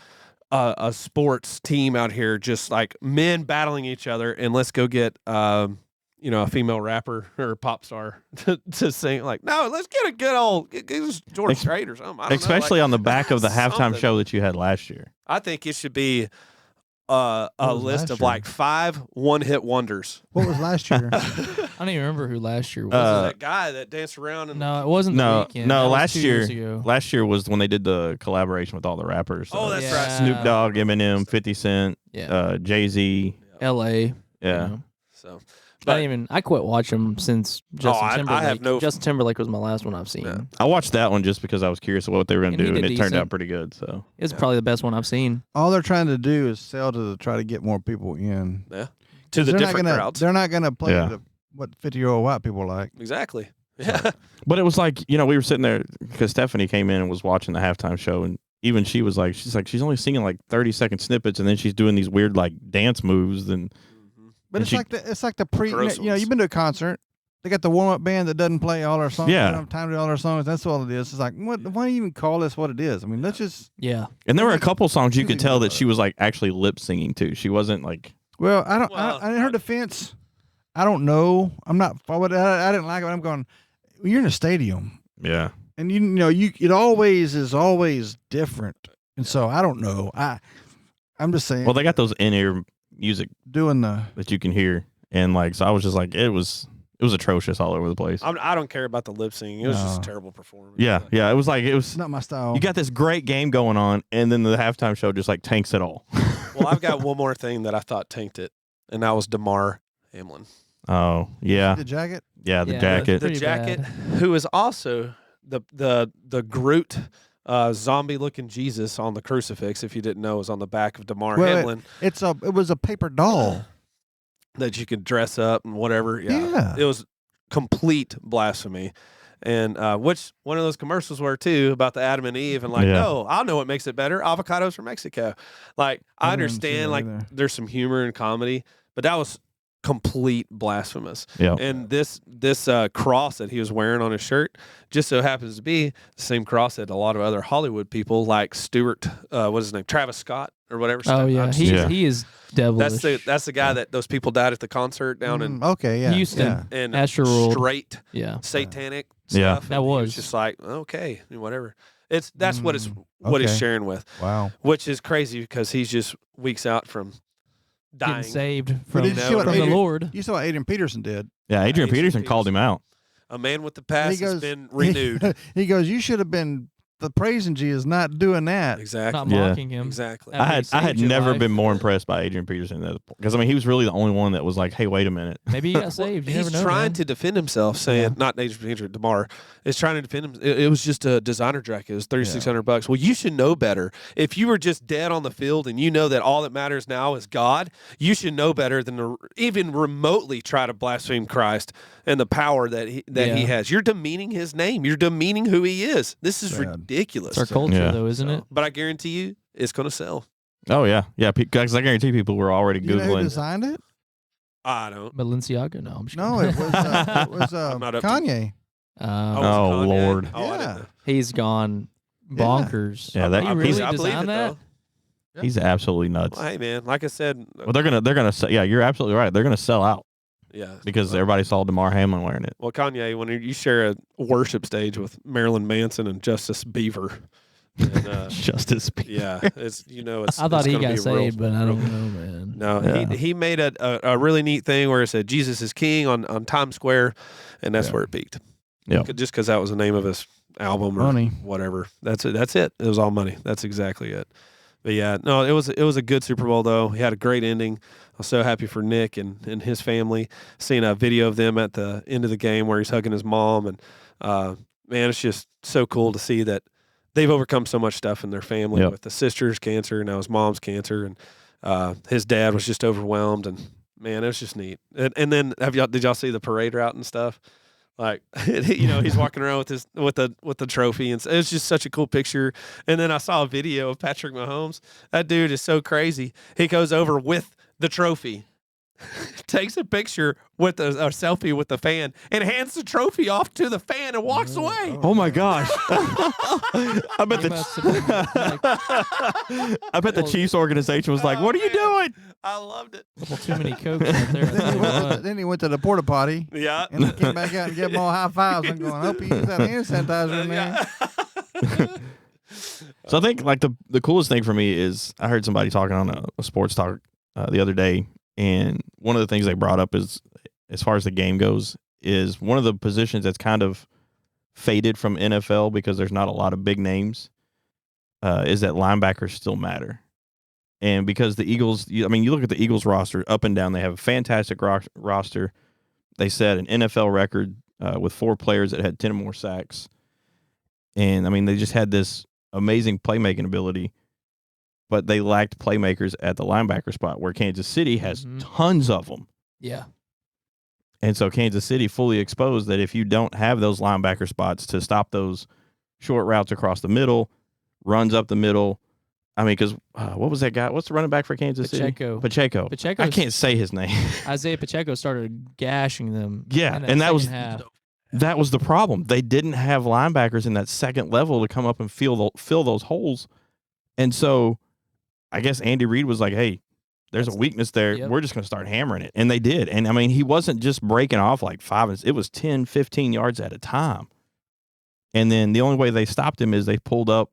a sports team out here just like men battling each other, and let's go get a female rapper or a pop star to sing. Like, no, let's get a good old get George Strait or something. I don't know, Especially like, on the back of the halftime something. show that you had last year. I think it should be a was list last of year? like 5 one-hit wonders. What was last year? I don't even remember who last year was. That guy that danced around and No, it wasn't No, the weekend. no, That was last 2 year- years ago. Last year was when they did the collaboration with all the rappers. Oh, that's Yeah. right. Snoop Dogg, Eminem, 50 Cent, Yeah, Jay-Z. L.A. Yeah. you know. So, I quit watching them since Justin I Timberlake. have no- Justin Timberlake was my last one I've seen. Yeah. I watched that one just because I was curious of what they were going And to he do, and did it turned decent. out pretty good. So It's probably the best one I've seen. All they're trying to do is sell to try to get more people in. yeah, to the They're not different gonna, crowds. They're not going to play Yeah. what 50-year-old white people like. Exactly. Yeah. But it was like, we were sitting there because Stephanie came in and was watching the halftime show, and even she was like, she's only singing like 30-second snippets, and then she's doing these weird like dance moves, and But And it's she- like the pre. Gross You've ones. been to a concert. They got the warm up band that doesn't play all our songs. Yeah. They don't have time to do all our songs. That's all it is. It's like, why do you even call this what it is? I mean, let's just. Yeah. there were a couple songs you She's could even tell that about she was like actually lip singing to. She wasn't like, Well, Well, in her defense, I don't know. I'm not. I didn't like it. I'm going. You're in a stadium, yeah, and it always is always different. And so I don't know. I'm just saying. well, they got those in-ear music doing the. that you can hear, and like, so I was just like, it was atrocious all over the place. I don't care about the lip singing. It was just a No. terrible performance. Yeah, it was like, It's not my style. you got this great game going on, and then the halftime show just like tanks it all. Well, I've got one more thing that I thought tanked it, and that was DeMar Hamlin. Oh yeah, the jacket. yeah, the Yeah, jacket. The Pretty jacket, bad. who is also the Groot zombie-looking Jesus on the crucifix, if you didn't know, is on the back of DeMar Well, Hamlin It was a paper doll. that you could dress up and whatever. Yeah. It was complete blasphemy. And which one of those commercials were too about the Adam and Eve, and Yeah. no, I know what makes it better. Avocados from Mexico. Like I didn't see understand, that like either. there's some humor and comedy, but that was complete blasphemous. Yeah. And this cross that he was wearing on his shirt just so happens to be the same cross that a lot of other Hollywood people like Stuart, what's his name, Travis Scott or whatever. Oh yeah, I'm he Yeah. he is devilish. that's the guy that those people died at the concert down in Okay, yeah. Houston. Yeah. and Asher World. straight Yeah. satanic Yeah. stuff. That and he was. just like okay, whatever. That's what he's okay. sharing with, Wow. which is crazy because he's just weeks out from dying. Getting saved But from, did you see what from the Adrian- Lord. You saw what Adrian Peterson did. Yeah, Adrian Adrian Peterson called him out. A man with the past He has goes- been renewed. He goes, "You should have been praising Jesus, not doing that." Exactly. Not Yeah. mocking him. Exactly. After he I had saved your never life. been more impressed by Adrian Peterson because I mean he was really the only one that was like, hey, wait a minute. Maybe he got saved. You He's never know. trying man. to defend himself, saying not Adrian Peterson, DeMar is trying to defend him. It was just a designer jacket. It was $3,600. Well, you should know better. If you were just dead on the field and you know that all that matters now is God, you should know better than to even remotely try to blaspheme Christ and the power that he Yeah. has. You're demeaning his name. You're demeaning who he is. This is Sad. ridiculous. It's our culture, Yeah. though, isn't it? But I guarantee you, it's going to sell. Oh yeah, yeah. Because I guarantee people were already You know who googling. designed it? I don't. Balenciaga? No, I'm just No, kidding. it was I'm not up to- Kanye. Was it Oh, Kanye? Lord. Oh, I Yeah. didn't know. He's gone bonkers. Yeah, that- he I really believe- I believe designed it, that. though. He's absolutely nuts. Well, hey, man, like I said, Well, they're gonna sell. Yeah, you're absolutely right. They're gonna sell out yeah. because everybody saw DeMar Hamlin wearing it. Well, Kanye, when you share a worship stage with Marilyn Manson and Justice Beaver, and, Justice. yeah, it's it's. I thought it's he gonna got be real- saved, but I real- don't know, man. No, Yeah. he made a really neat thing where it said Jesus is King on Times Square, and that's where it peaked. Yeah. Just because that was the name of his album or Money. whatever. That's it. That's it. It was all money. That's exactly it. But yeah, no, it was a good Super Bowl though. He had a great ending. I was so happy for Nick and his family. Seeing a video of them at the end of the game where he's hugging his mom, and man, it's just so cool to see that they've overcome so much stuff in their family Yep. with the sister's cancer and now his mom's cancer, and his dad was just overwhelmed, and man, it was just neat. And then did y'all see the parade route and stuff? Like, he's walking around with the trophy, and it's just such a cool picture. And then I saw a video of Patrick Mahomes. That dude is so crazy. He goes over with the trophy, takes a picture with a selfie with the fan, and hands the trophy off to the fan and walks away. Oh my gosh! I bet He must have been, like, I bet the Chiefs organization was like, "What are you doing?" I loved it. a couple too many cokes right there. I'll tell you what. Then he went to the porta potty Yeah. and he came back out and gave them all high fives. I'm going, I hope you use that hand sanitizer in there. So I think like the coolest thing for me is I heard somebody talking on a sports talk the other day, and one of the things they brought up is, as far as the game goes, is one of the positions that's kind of faded from NFL because there's not a lot of big names, is that linebackers still matter. And because the Eagles, you look at the Eagles roster up and down, they have a fantastic roster. They set an NFL record with 4 players that had 10 or more sacks. And, they just had this amazing playmaking ability, but they lacked playmakers at the linebacker spot, where Kansas City has tons of them. Yeah. And so Kansas City fully exposed that if you don't have those linebacker spots to stop those short routes across the middle, runs up the middle. Because what was that guy? What's the running back for Kansas City? Pacheco. I can't say his name. Isaiah Pacheco started gashing them. Yeah, in and that was second half. that was the problem. They didn't have linebackers in that second level to come up and fill those holes. And so I guess Andy Reid was like, hey, there's a weakness there. Yep. We're just going to start hammering it. And they did. And, he wasn't just breaking off like 5. It was 10, 15 yards at a time. And then the only way they stopped him is they pulled up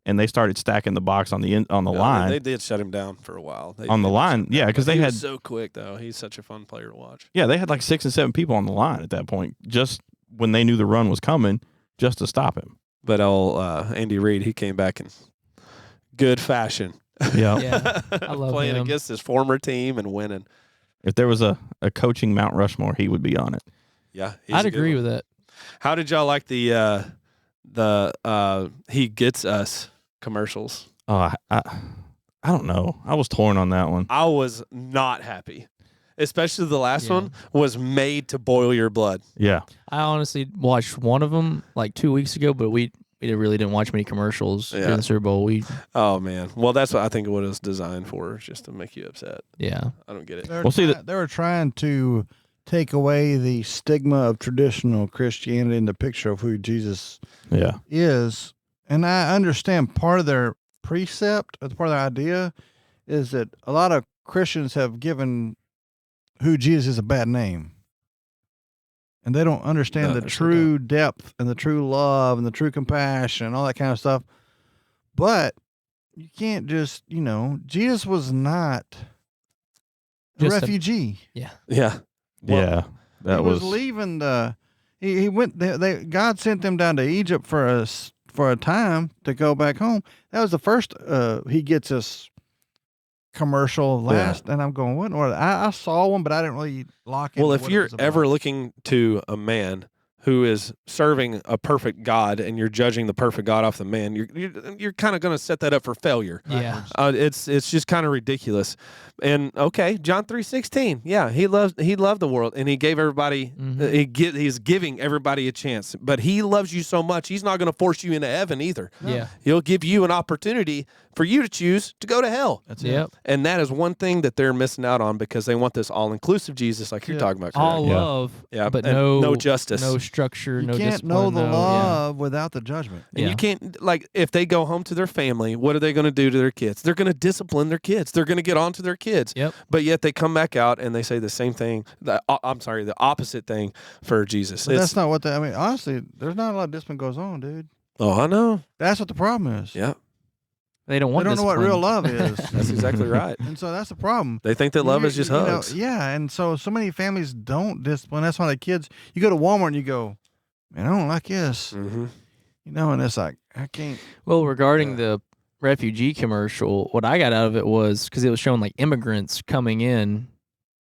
and they started stacking the box on the line. They did shut him down for a while. On the line, yeah, because they he had was so quick though. He's such a fun player to watch. Yeah, they had like 6 and 7 people on the line at that point, just when they knew the run was coming, just to stop him. But Andy Reid, he came back in good fashion. Yeah. Yeah, I love playing him. against his former team and winning. If there was a coaching Mount Rushmore, he would be on it. Yeah, I'd agree with that. How did y'all like the He Gets Us commercials? Oh, I don't know. I was torn on that one. I was not happy. especially the last Yeah. one, was made to boil your blood. Yeah. I honestly watched one of them like 2 weeks ago, but we really didn't watch many commercials Yeah. during the Super Bowl. Oh man, well that's what I think what it was designed for, just to make you upset. Yeah. I don't get it. They're Well, see, they were trying to take away the stigma of traditional Christianity and the picture of who Jesus Yeah. is. And I understand part of their precept, or part of their idea, is that a lot of Christians have given who Jesus is a bad name. And they don't understand No, the there's no true depth and the true love and the true compassion and all that kind of stuff. But you can't just, Jesus was not a Just a- refugee. Yeah. Yeah. That He was leaving the. He went. God sent them down to Egypt for a time to go back home. That was the first. He gets us commercial last, and I'm going. What? In the world? I saw one, but I didn't really lock in. Well, if you're ever looking to a man who is serving a perfect God and you're judging the perfect God off the man, you're kind of going to set that up for failure. Yeah. It's just kind of ridiculous. And okay, John 3:16. Yeah, he loved the world, and he gave everybody. He's giving everybody a chance. But he loves you so much, he's not going to force you into heaven either. Yeah. He'll give you an opportunity for you to choose to go to hell. That's Yep. And that is one thing that they're missing out on because they want this all-inclusive Jesus, like you're talking about. All correct? love, Yeah, but and no no justice. no structure, You no can't discipline. know the no, love without the judgment. And Yeah. you can't, like, if they go home to their family, what are they going to do to their kids? They're going to discipline their kids. They're going to get on to their kids. Yep. But yet they come back out and they say the same thing. The opposite thing for Jesus. But that's not what I mean. Honestly, there's not a lot of discipline goes on, dude. Oh, I know. That's what the problem is. Yeah, They don't They want don't know what discipline. real love is. that's exactly right. And so that's the problem. They think that love is just hugs. Yeah, and so many families don't discipline. That's why the kids. You go to Walmart and you go, man, I don't like this. Mm-hmm. And it's like I can't. Well, regarding the refugee commercial, what I got out of it was because it was showing like immigrants coming in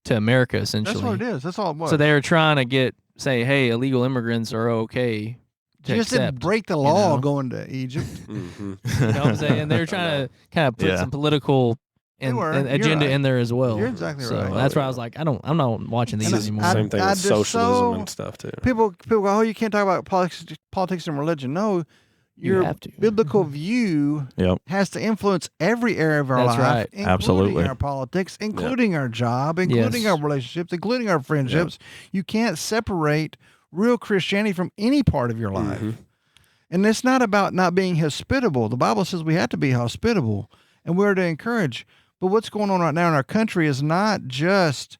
to America essentially. That's what it is. That's all it was. So they were trying to say, hey, illegal immigrants are okay to you just didn't accept. break the law know? going to Egypt. Mm-hmm. You know what I'm saying? And they were trying to kind of put Yeah. some political They were. and You're agenda right. in there as well. You're exactly so right. that's why I was like, I'm not watching these And anymore. I- Same thing I with just socialism so- and stuff too. People go, oh, you can't talk about politics and religion. No, You your have to. biblical view Yep. has to influence every area of our That's life, right. including Absolutely. our politics, including our job, including Yes. our relationships, including our friendships. You can't separate real Christianity from any part of your life. Mhm. And it's not about not being hospitable. The Bible says we have to be hospitable and we're to encourage. But what's going on right now in our country is not just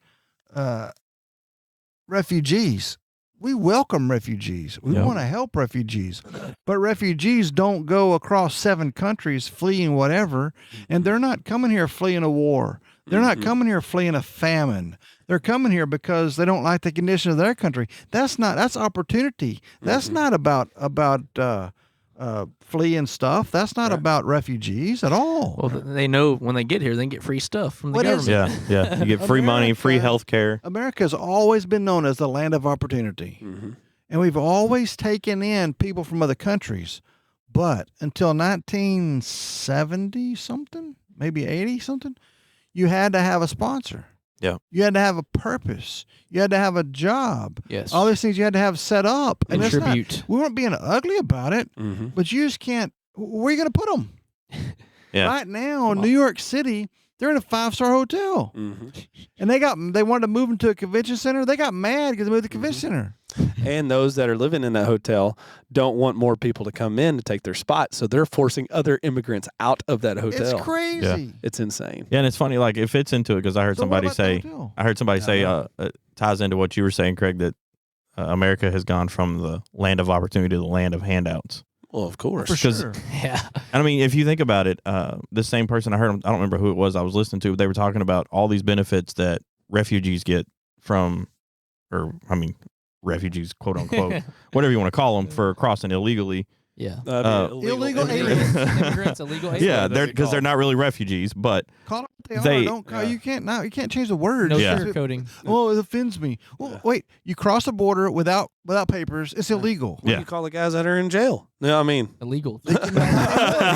refugees. We welcome refugees. We Yep. want to help refugees. But refugees don't go across 7 countries fleeing whatever. And they're not coming here fleeing a war. They're not coming here fleeing a famine. They're coming here because they don't like the condition of their country. That's opportunity. That's not about fleeing stuff. That's not about refugees at all. Well, they know when they get here, they can get free stuff from the What is government. Yeah. You get free money, free America- health care. America has always been known as the land of opportunity. Mhm. And we've always taken in people from other countries. But until 1970 something, maybe 80 something, you had to have a sponsor. Yeah. You had to have a purpose. You had to have a job. Yes. All these things you had to have set up. And that's not, Contribute. we weren't being ugly about it, Mhm. but you just can't. Where are you going to put them? Yeah. Right now, New York City, they're in a 5-star hotel. Mhm. And they wanted to move into a convention center. They got mad because they moved to the convention center. And those that are living in that hotel don't want more people to come in to take their spot, so they're forcing other immigrants out of that hotel. It's crazy. It's insane. Yeah, and it's funny, like it fits into it because I heard So what somebody about the say, hotel? it ties into what you were saying, Craig, that America has gone from the land of opportunity to the land of handouts. Well, of course. For Because- sure. Yeah. And I mean, if you think about it, the same person I heard, I don't remember who it was I was listening to, they were talking about all these benefits that refugees get from, refugees, quote unquote, whatever you want to call them, for crossing illegally. Yeah. Illegal Immigrants, illegal aliens. Yeah, That's because they're not really refugees, but Call it what They- are. Don't call, you can't change the words. No Yeah. sugarcoating. Oh, it offends me. Well, wait, you cross the border without papers, it's illegal. What do you call the guys that are in jail? No, I mean, Illegal. Not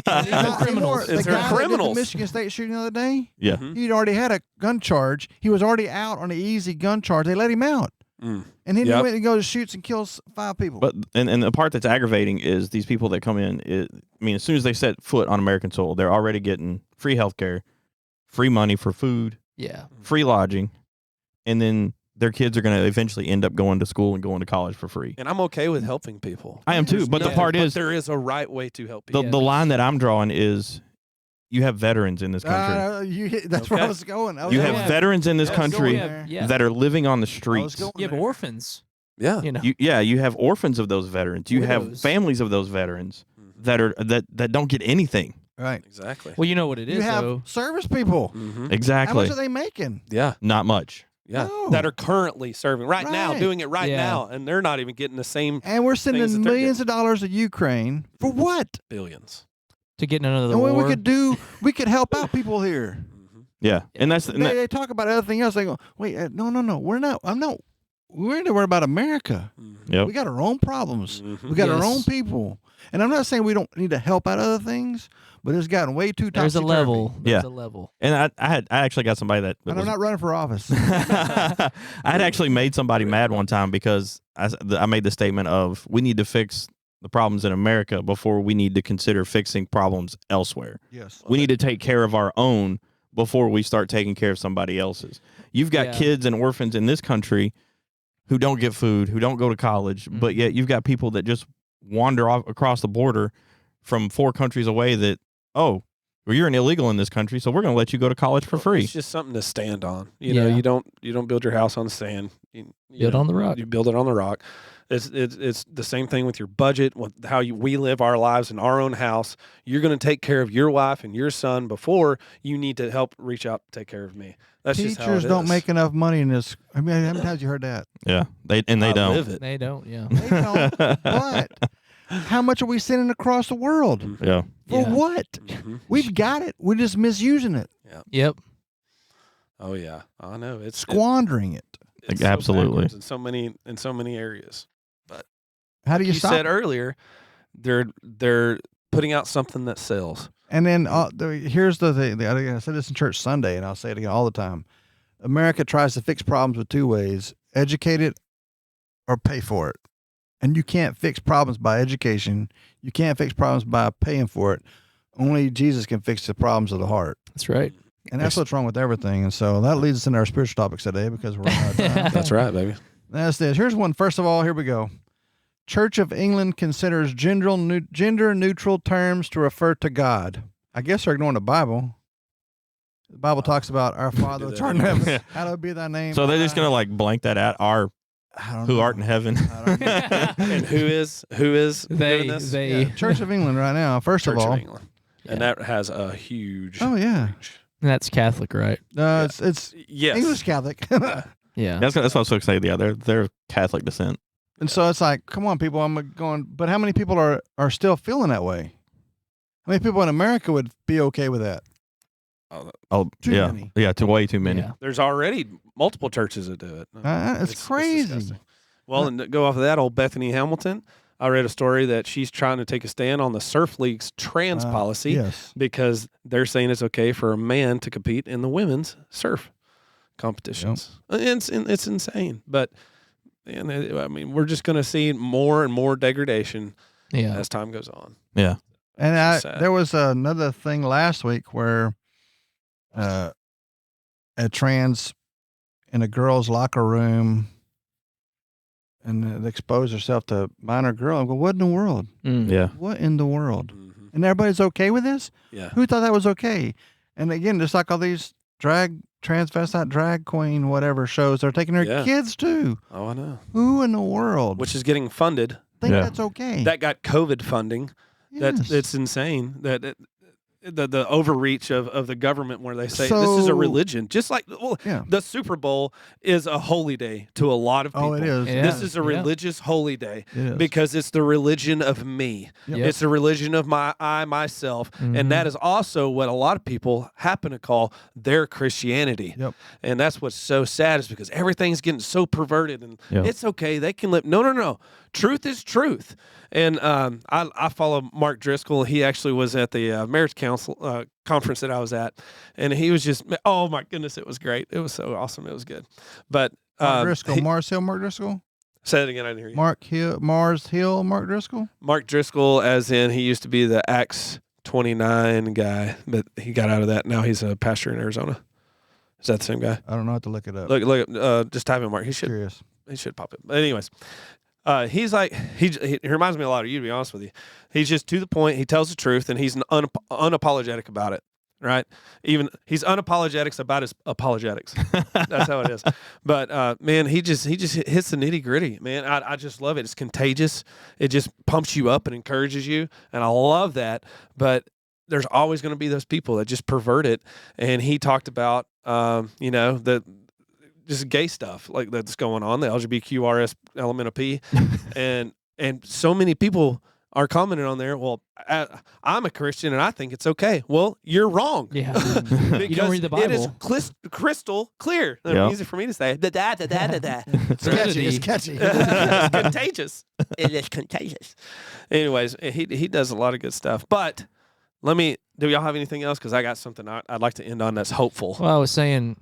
criminals. anymore. The It's guy that did criminals. the Michigan State shooting the other day, yeah. he'd already had a gun charge. He was already out on an easy gun charge. They let him out. mm. And then Yep. he went and goes shoots and kills 5 people. But and the part that's aggravating is these people that come in. As soon as they set foot on American soil, they're already getting free healthcare, free money for food, Yeah. free lodging, and then their kids are going to eventually end up going to school and going to college for free. And I'm okay with helping people. I am too, but the Yeah, part But is there is a right way to help the people. the line that I'm drawing is you have veterans in this country. That's where I Okay. was going. You have Yeah. veterans in this I was going country there. Yeah. that are living on the I was streets. going You have there. orphans. Yeah. You know. You have orphans of those veterans. You have Widows. families of those veterans Mhm. that don't get anything. Right. Exactly. Well, you know what it is, You have though. service people. Mm-hmm. How Exactly. much are they making? Yeah. Not much. Yeah. No. That are currently serving right now, Right. doing it right Yeah. now, and they're not even getting the same And we're Things sending that they're millions of dollars to Ukraine for what? billions. To get into another And what war. we could help out people here. Mm-hmm. Yeah, and that's and that- They talk about everything else. They go, wait, no, we're not. We ain't worried about America. Mm-hmm. Yep. We got our own problems. Mhm. We got our Yes. own people. And I'm not saying we don't need to help out other things, but it's gotten way too There's a topsy-turvy. level. There's Yeah. a level. and I actually got somebody that And I'm was, not running for office. I had actually made somebody mad one time because I made the statement of we need to fix the problems in America before we need to consider fixing problems elsewhere. Yes. We need to take care of our own before we start taking care of somebody else's. You've got Yeah. kids and orphans in this country who don't get food, who don't go to college, but Mhm. yet you've got people that just wander off across the border from 4 countries away that, oh, well, you're an illegal in this country, so we're going to let you go to college for free. It's just something to stand on. You know, Yeah. you don't build your house on sand. You Build know, on the rock. You build it on the rock. It's the same thing with your budget, with how we live our lives in our own house. You're going to take care of your wife and your son before you need to help reach out and take care of me. That's just how Teachers it don't is. make enough money in this. I mean, how many times you heard that? Yeah, they I don't. live it. They don't, yeah. They don't. But how much are we sending across the world? Yeah. For Yeah. what? Mhm. We've got it. We're just misusing it, Yep. Oh yeah, I know. It's squandering it. it's Absolutely. backwards in so many areas. How do you You stop? said earlier, they're putting out something that sells. And then here's the thing. I said this in church Sunday, and I'll say it again all the time. America tries to fix problems with 2 ways: educate it or pay for it. And you can't fix problems by education. You can't fix problems by paying for it. Only Jesus can fix the problems of the heart. That's right. And that's what's wrong with everything. And so that leads us into our spiritual topics today because we're out of time. That's right, baby. That's this. Here's one. First of all, here we go. Church of England considers gender neutral terms to refer to God. I guess they're ignoring the Bible. The Bible talks about our Father which art in heaven. Yeah. Hallowed be thy name. So they're just going to like blank that out. Our I don't who know. art in heaven. I don't know. And who is doing this? Yeah, Church of England right now. First Church of all, of England, and that has a huge. oh yeah, That's Catholic, right? it's Yes. English Catholic. Yeah. That's what I was so excited. Yeah, they're Catholic descent. And so it's like, come on, people. I'm going, but how many people are still feeling that way? How many people in America would be okay with that? Oh, Too yeah, many. yeah, way too many. Yeah. There's already multiple churches that do it. It's crazy. disgusting. Well, and to go off of that, old Bethany Hamilton, I read a story that she's trying to take a stand on the Surf League's trans policy Yes. because they're saying it's okay for a man to compete in the women's surf competitions. It's insane, but I mean, we're just going to see more and more degradation Yeah. as time goes on. Yeah, And Sad. there was another thing last week where a trans in a girl's locker room and exposed herself to minor girl. I'm going, what in the world? Mm. yeah. What in the world? Mhm. And everybody's okay with this? Yeah. Who thought that was okay? And again, just like all these transvestite drag queen, whatever shows, they're taking their Yeah. kids too. Oh, I know. Who in the world Which is getting funded. think Yeah. that's okay? That got COVID funding. Yes. It's insane. the overreach of the government where they say this is a So- religion, just like Yeah. the Super Bowl is a holy day to a lot of people. Oh, it is. Yeah. This is a Yeah. religious holy day It is. because it's the religion of me. Yep. Yep. It's the religion of myself, Mhm. and that is also what a lot of people happen to call their Christianity. Yep. And that's what's so sad is because everything's getting so perverted, and Yep. it's okay. They can live. No. Truth is truth. And I follow Mark Driscoll. He actually was at the marriage council conference that I was at, and he was just, oh my goodness, it was great. It was so awesome. It was good. But Mark Driscoll, Mars Hill, Mark Driscoll, say it again. I didn't hear you. Mars Hill, Mark Driscoll. Mark Driscoll, as in he used to be the Acts 29 guy, but he got out of that. Now he's a pastor in Arizona. Is that the same guy? I don't know how to look it up. Look, just type in Mark. He should pop it. But anyways, he's like he reminds me a lot of you, to be honest with you. He's just to the point. He tells the truth, and he's unapologetic about it. Right? Even he's unapologetic about his apologetics. That's how it is. But man, he just hits the nitty gritty. Man, I just love it. It's contagious. It just pumps you up and encourages you, and I love that. But there's always going to be those people that just pervert it. And he talked about the just gay stuff like that's going on, the LGBTQRS element of P, and so many people are commenting on there. Well, I'm a Christian and I think it's okay. Well, you're wrong. Yeah. Because You don't read the it is Bible. crystal clear. Yeah. Easy for me to say. Da da da da da da. It's catchy. It's catchy. It's contagious. It is contagious. Anyways, he does a lot of good stuff. But do y'all have anything else? Because I got something I'd like to end on that's hopeful. Well, I was saying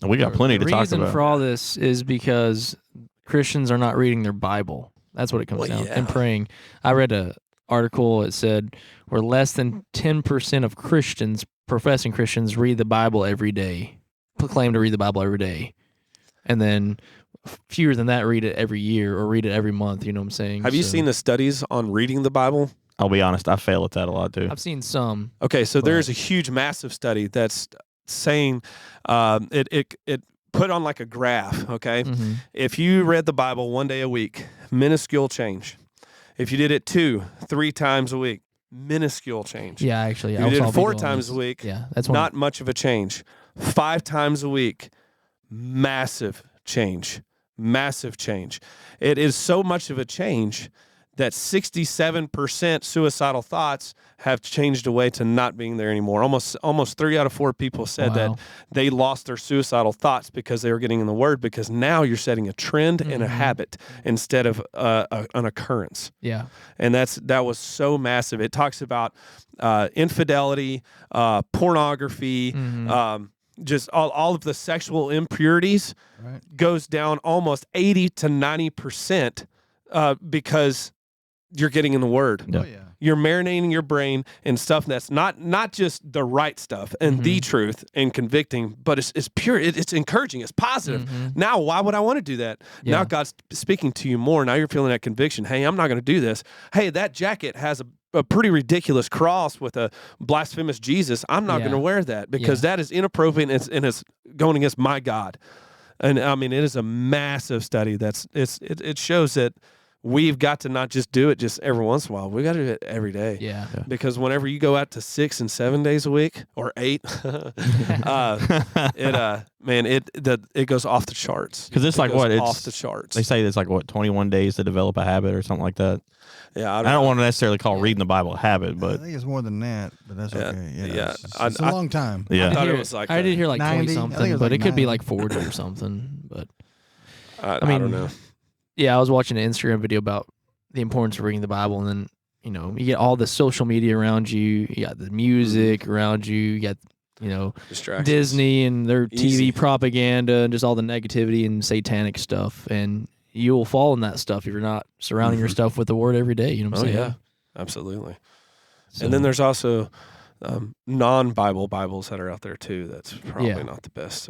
We got plenty to the talk reason about. for all this is because Christians are not reading their Bible. That's what it comes Well, down yeah. and praying. I read a article. It said where less than 10% of Christians, professing Christians, read the Bible every day, proclaim to read the Bible every day, and then fewer than that read it every year or read it every month. You know what I'm saying? Have you So, seen the studies on reading the Bible? I'll be honest, I fail at that a lot too. I've seen some. Okay, so But- there's a huge, massive study that's saying it put on like a graph. Okay, Mhm. if you read the Bible one day a week, minuscule change. If you did it 2-3 times a week, minuscule change. Yeah, actually, If I you did saw it 4 video on times this. a week, Yeah, that's one. not much of a change. 5 times a week, massive change. Massive change. It is so much of a change that 67% suicidal thoughts have changed away to not being there anymore. Almost 3 out of 4 people said Wow. that they lost their suicidal thoughts because they were getting in the Word, because now you're setting a trend and a Mhm. habit instead of an occurrence. Yeah. And that was so massive. It talks about infidelity, pornography, Mhm. just all of the sexual impurities Right. goes down almost 80 to 90% because you're getting in the Word. Yeah. Oh yeah. You're marinating your brain in stuff that's not just the right stuff and the truth and convicting, but it's pure. It's encouraging. It's positive. Mhm. Now, why would I want to do that? Now Yeah. God's speaking to you more. Now you're feeling that conviction. Hey, I'm not going to do this. Hey, that jacket has a pretty ridiculous cross with a blasphemous Jesus. I'm not Yeah. going to wear that because that is inappropriate and it's going against my God. And I mean, it is a massive study. It shows that we've got to not just do it just every once in a while. We got to do it every day. Yeah. Because whenever you go out to 6 and 7 days a week or 8, it goes off the charts. 'Cause it's It like goes what? It's off the charts. They say it's like what 21 days to develop a habit or something like that. Yeah, I don't want to necessarily call reading the Bible a habit, I but think it's more than that, but that's Yeah, okay. Yeah. yeah. It's a long time. yeah. I thought hear it was like I did hear like 90. 20 I think something, it was but like it could be 90. like 40 or something. But I mean, don't know. yeah, I was watching an Instagram video about the importance of reading the Bible, and then you get all the social media around you. You got the music around you. You got Distractions. Disney and their Easy. TV propaganda and just all the negativity and satanic stuff, and you will fall in that stuff if you're not surrounding yourself with the Word every day. You know what Oh I'm saying? yeah, absolutely. So- And then there's also non-Bible Bibles that are out there too. That's probably Yeah. not the best.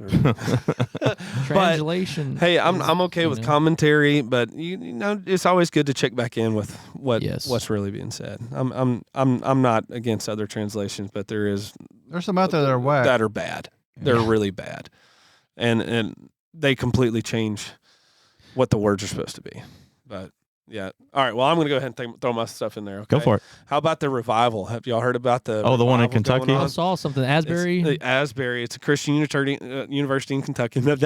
translation. Hey, I'm is, okay you with know, commentary, but you know it's always good to check back in with Yes. what's really being said. I'm not against other translations, but there's some out there that are whack. that are bad. They're really bad, and they completely change what the words are supposed to be. But Yeah. All right. Well, I'm going to go ahead and throw my stuff in there. Okay? Go for it. How about the revival? Have y'all heard about the Oh, the one in revival going Kentucky? I on? saw something. Asbury. It's, Asbury. It's a Christian university in Kentucky. Man,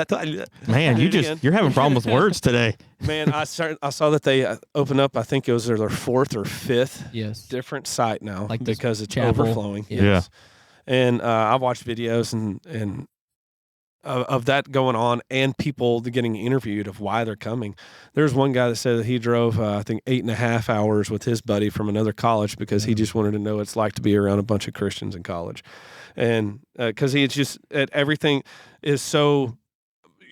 you're having problems with words today. Man, I saw that they opened up. I think it was their fourth or fifth Yes. different site now, Like this because it's chapel. overflowing. Yeah. Yes. And I've watched videos and of that going on, and people getting interviewed of why they're coming. There's one guy that said that he drove, I think, 8.5 hours with his buddy from another college because he just wanted to know what it's like to be around a bunch of Christians in college. And because he's just, everything is so,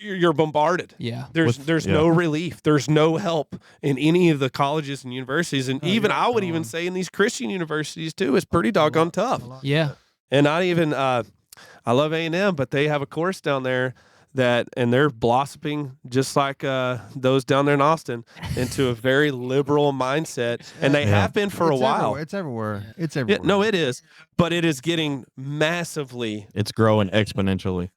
you're bombarded. Yeah. There's no relief. There's no help in any of the colleges and universities. And even I would even say in these Christian universities too, it's pretty doggone tough. Yeah. And not even, I love A&M, but they have a course down there and they're blossoming just like those down there in Austin into a very liberal mindset. And they have been for a while. It's everywhere. It's Yeah, everywhere. no, it is. But it is getting massively It's growing exponentially.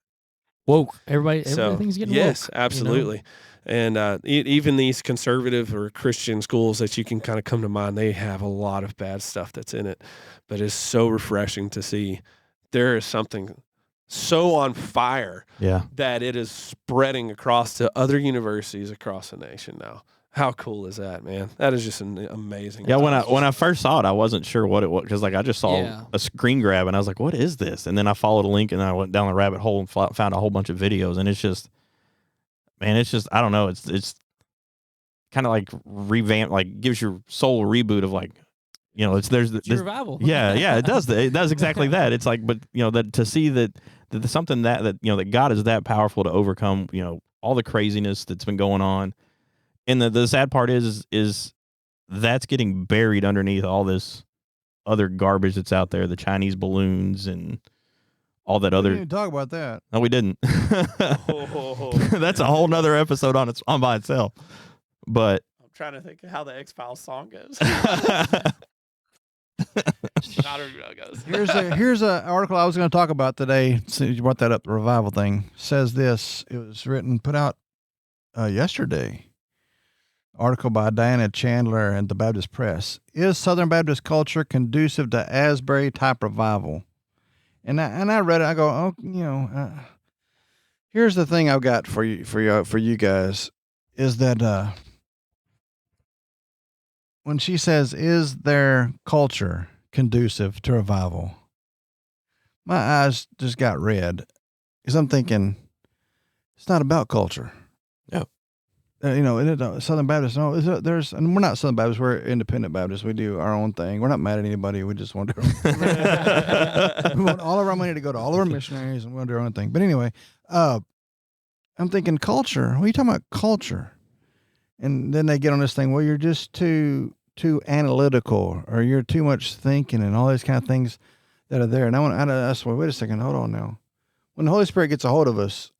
Woke. Everything's getting yes, woke. absolutely. And even these conservative or Christian schools that you can kind of come to mind, they have a lot of bad stuff that's in it. But it's so refreshing to see there is something so on fire that it is spreading across to other universities across the nation now. How cool is that, man? That is just amazing. Yeah, when I first saw it, I wasn't sure what it was because I just saw Yeah. a screen grab and I was like, "What is this?" And then I followed a link and I went down the rabbit hole and found a whole bunch of videos. And it's just, man, I don't know. It's kind of like revamp, like gives your soul a reboot of like, there's It's revival. yeah, it does. It does exactly that. It's like, but that to see that something that that God is that powerful to overcome, all the craziness that's been going on. And the sad part is that's getting buried underneath all this other garbage that's out there, the Chinese balloons and all that We other. didn't even talk about that. No, we didn't. That's a whole nother episode on by itself. But I'm trying to think of how the X-Files song goes. Here's a article I was going to talk about today. Since you brought that up, the revival thing says this. It was put out yesterday. Article by Diana Chandler and the Baptist Press. Is Southern Baptist culture conducive to Asbury type revival? And I read it. I go, here's the thing I've got for you guys is that when she says, "Is their culture conducive to revival?" my eyes just got red because I'm thinking it's not about culture. Yeah. Southern Baptist. No, and we're not Southern Baptists. We're independent Baptists. We do our own thing. We're not mad at anybody. We just want to do our own thing. We want all of our money to go to all of our missionaries, and we want to do our own thing. But anyway, I'm thinking culture. What are you talking about, culture? And then they get on this thing. Well, you're just too analytical, or you're too much thinking, and all these kind of things that are there. And I swear, wait a second, hold on now. When the Holy Spirit gets a hold of us,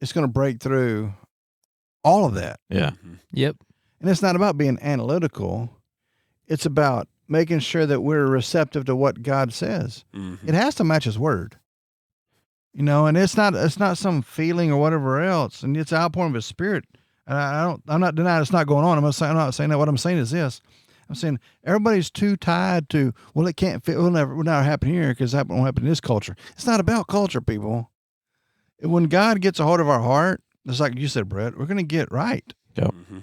it's going to break through all of that. Yeah. Yep. And it's not about being analytical. It's about making sure that we're receptive to what God says. Mm-hmm. It has to match His Word. And it's not some feeling or whatever else. And it's an outpouring of His Spirit. And I'm not denying it's not going on. I'm not saying that. What I'm saying is this. I'm saying everybody's too tied to, well, it can't fit. Will never happen here because that won't happen in this culture. It's not about culture, people. When God gets a hold of our heart, just like you said, Brett, we're going to get right. Yep. Mm-hmm.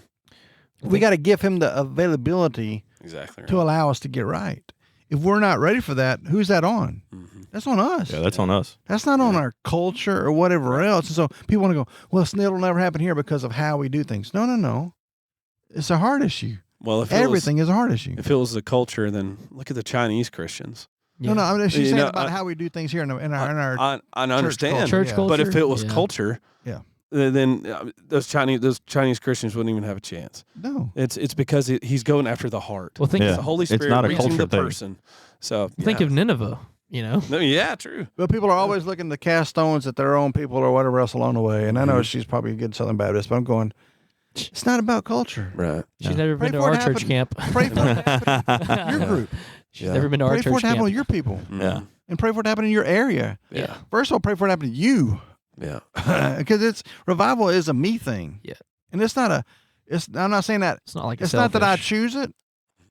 We got to give Him the availability Exactly. to allow us to get right. If we're not ready for that, who's that on? Mm-hmm. That's on us. Yeah, that's on us. That's not on our culture or whatever else. And so people want to go, well, it'll never happen here because of how we do things. No. It's a heart issue. Well, if Everything is a heart issue. if it was the culture, then look at the Chinese Christians. Yeah. No, I mean, she's You saying know, about how we do things here in our I understand, Church Yeah. culture. but if it was Yeah. culture, Yeah. then those Chinese Christians wouldn't even have a chance. No. It's because he's going after the heart. Well, think It's Yeah. the Holy It's Spirit not a reaching culture the thing. person. So think yeah. of Nineveh. No, yeah, true. But people are always looking to cast stones at their own people or whatever else along the way. And I know she's probably a good Southern Baptist, but I'm going, it's not about culture. Right. She's Yeah. never Pray been to for it our church happen. camp. Pray for it to happen in your group. She's Yeah. never been to our Pray for church it to happen camp. with your people. Yeah. And pray for it to happen in your area. Yeah. First of all, pray for it to happen to you. Yeah. Because revival is a me thing. Yeah. And it's not I'm not saying that. It's not like It's not that I selfish. choose it.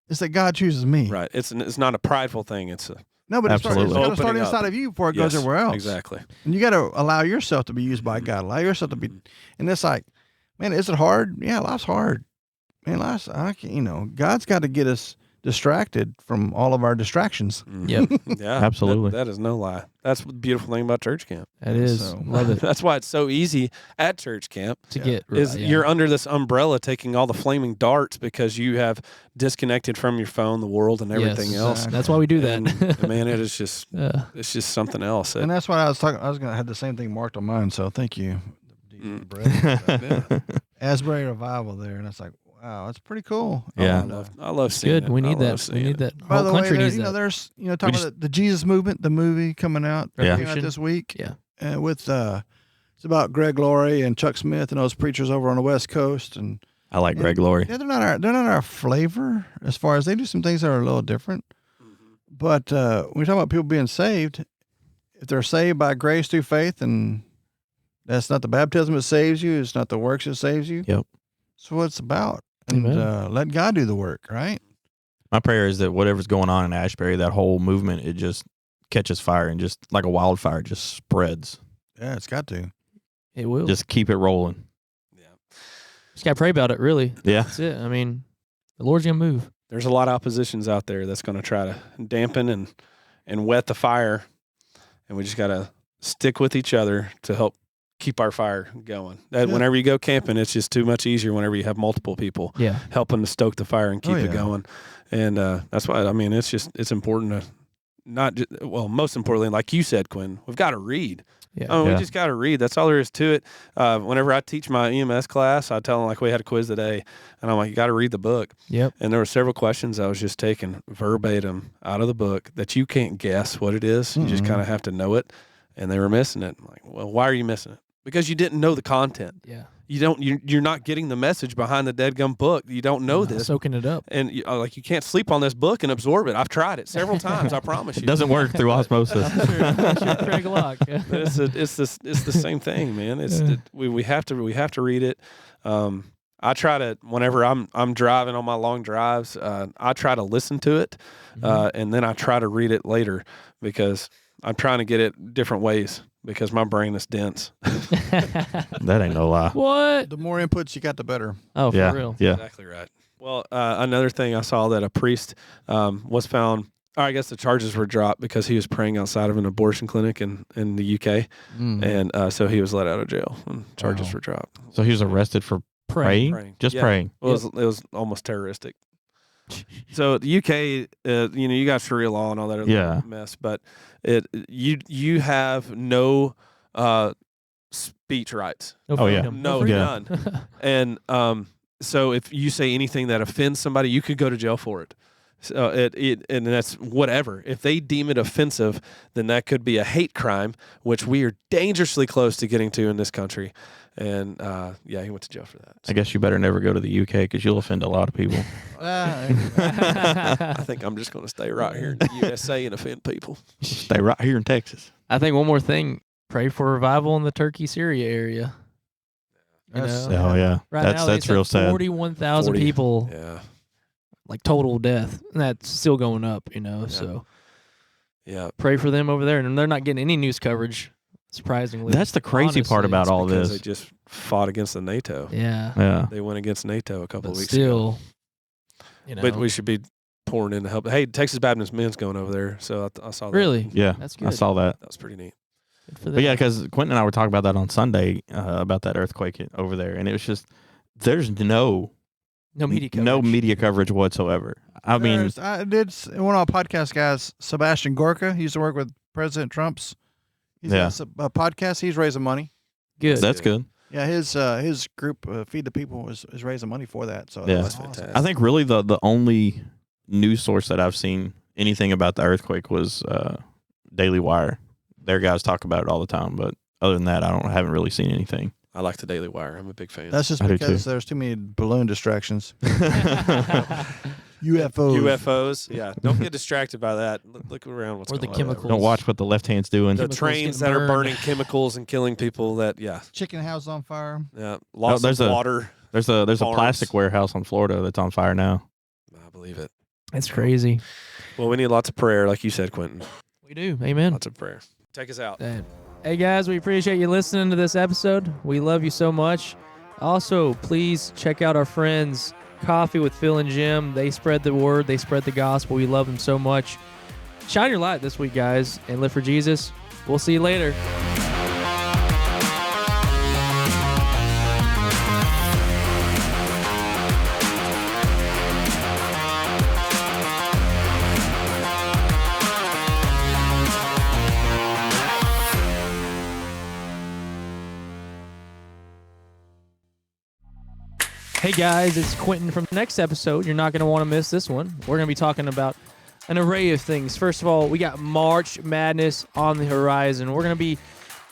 It's that God chooses me. Right. It's not a prideful thing. It's a No, but it's got Absolutely. to start Opening inside up. of you before it yes, goes everywhere else. Exactly. And you got to allow yourself to be used by God. Allow yourself to be. And it's like, man, is it hard? Yeah, life's hard. Man, God's got to get us distracted from all of our distractions. Yep. Yeah. Absolutely. That is no lie. That's the beautiful thing about church camp. That is. So- Love it. That's why it's so easy at church camp. To get Is yeah. you're under this umbrella taking all the flaming darts because you have disconnected from your phone, the world, and everything Yes. else. That's why we do that. And, man, it is just it's just something else. And that's why I was talking. I was going to have the same thing marked on mine. So thank you, Yeah. Asbury Revival there. And it's like, wow, that's pretty cool. Yeah. I love seeing Good. it. We I need love that. We seeing need it. that. By Whole the way, country there, needs that. there's talking just- about the Jesus movement, the movie coming out. Yeah. Came out this week. Yeah. With it's about Greg Laurie and Chuck Smith and those preachers over on the West Coast. And I like Greg Laurie. yeah, they're not our flavor as far as they do some things that are a little different. But when we talk about people being saved, if they're saved by grace through faith, and that's not the baptism that saves you, it's not the works that saves you. Yep. That's what it's about. And Amen. let God do the work, right? My prayer is that whatever's going on in Ashbury, that whole movement, it just catches fire and just like a wildfire, just spreads. Yeah, it's got to. It will. Just keep it rolling. Just gotta pray about it. Really. Yeah. That's it. I mean, the Lord's gonna move. There's a lot of oppositions out there that's going to try to dampen and wet the fire, and we just got to stick with each other to help keep our fire going. Yeah. Whenever you go camping, it's just too much easier whenever you have multiple people Yeah. helping to stoke the fire and keep it yeah. going. And that's why, I mean, it's important to not just, well, most importantly, like you said, Quinn, we've got to read. Yeah. Oh, Yeah. we just got to read. That's all there is to it. Whenever I teach my EMS class, I tell them, like, we had a quiz today, and I'm like, you got to read the book. Yep. And there were several questions I was just taking verbatim out of the book that you can't guess what it is. You just Mhm. kind of have to know it. And they were missing it. I'm like, well, why are you missing it? Because you didn't know the content. Yeah. You're not getting the message behind the deadgum book. You don't know Not this. Soaking it up. And you can't sleep on this book and absorb it. I've tried it several times. I promise you. It doesn't work through osmosis. Sure, Craig Locke. But it's the same thing, man. We have to read it. I try to, whenever I'm driving on my long drives, I try to listen to it, and then I try to read it later because I'm trying to get it different ways because my brain is dense. That ain't no lie. What? The more inputs you got, the better. Oh, for Yeah. real. Yeah. Exactly right. Well, another thing I saw that a priest was found. Or I guess the charges were dropped because he was praying outside of an abortion clinic in the UK, and so he was let out of jail and charges Wow. were dropped. So he was arrested for Praying. praying? Just Yeah. praying. It was almost terroristic. So the UK, you got Sharia law and all that other Yeah. mess, but you have no speech rights, No Oh, yeah. freedom. No, freedom. and so if you say anything that offends somebody, you could go to jail for it. So and that's whatever. If they deem it offensive, then that could be a hate crime, which we are dangerously close to getting to in this country. And yeah, he went to jail for that. I guess you better never go to the UK because you'll offend a lot of people. I think I'm just going to stay right here in the USA and offend people. Stay right here in Texas. I think one more thing. Pray for revival in the Turkey, Syria area. You That's- know? Oh yeah, Right that's now, that's they real said sad. 41,000 40. people, Yeah, like total death. And that's still going up, you know. So yeah. pray for them over there. And they're not getting any news coverage, surprisingly. That's the crazy part honestly. about all Because this. they just fought against the NATO. Yeah. Yeah, They went against NATO a couple But of weeks ago. still, you know. But we should be pouring in to help. Hey, Texas Baptist Men's going over there, so I saw that. Really? yeah. That's I good. saw that. That was pretty neat. Good for But them. yeah, because Quentin and I were talking about that on Sunday about that earthquake over there, and it was just there's no media coverage whatsoever. I mean, I did one of our podcast guys, Sebastian Gorka. He used to work with President Trump's. He's Yeah. got a podcast. He's raising money. Good. that's good. Yeah, his group, Feed the People, is raising money for that. So Yeah. that's That's awesome. fantastic. I think really the only news source that I've seen anything about the earthquake was Daily Wire. Their guys talk about it all the time, but other than that, I haven't really seen anything. I like the Daily Wire. I'm a big fan. That's just I do because too. there's too many balloon distractions. UFOs. UFOs. Yeah, don't get distracted by that. Look around. What's Or the going on. chemicals. Don't watch what the left hand's doing. The Chemicals trains getting that are burned. burning chemicals and killing people. That Chicken house on fire. yeah, loss there's of a- water. There's a farms. plastic warehouse on Florida that's on fire now. I believe it. That's crazy. Well, we need lots of prayer, like you said, Quentin. We do. Amen. Lots of prayer. Take us out. Hey guys, we appreciate you listening to this episode. We love you so much. Also, please check out our friends Coffee with Phil and Jim. They spread the word. They spread the gospel. We love them so much. Shine your light this week, guys, and live for Jesus. We'll see you later. Hey guys, it's Quentin from the next episode. You're not going to want to miss this one. We're going to be talking about an array of things. First of all, we got March Madness on the horizon. We're going to be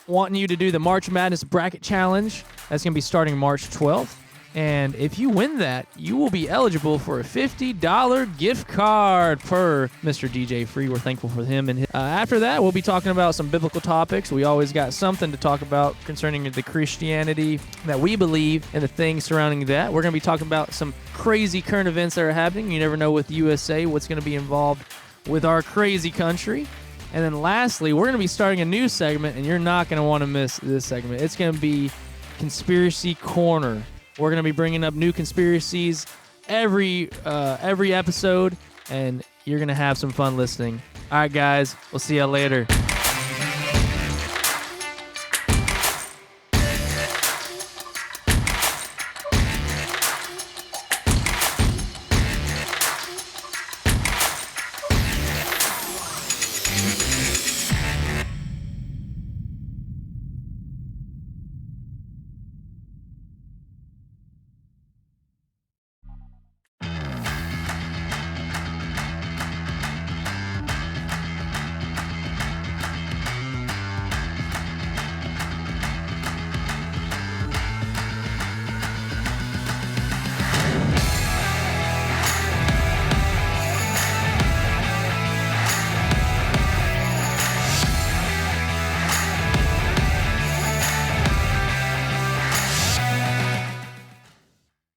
wanting you to do the March Madness Bracket Challenge. That's going to be starting March 12th. And if you win that, you will be eligible for a $50 gift card per Mr. DJ Free. We're thankful for him. And after that, we'll be talking about some biblical topics. We always got something to talk about concerning the Christianity that we believe and the things surrounding that. We're going to be talking about some crazy current events that are happening. You never know with USA what's going to be involved with our crazy country. And then lastly, we're going to be starting a new segment, and you're not going to want to miss this segment. It's going to be Conspiracy Corner. We're going to be bringing up new conspiracies every episode, and you're going to have some fun listening. All right, guys. We'll see you later.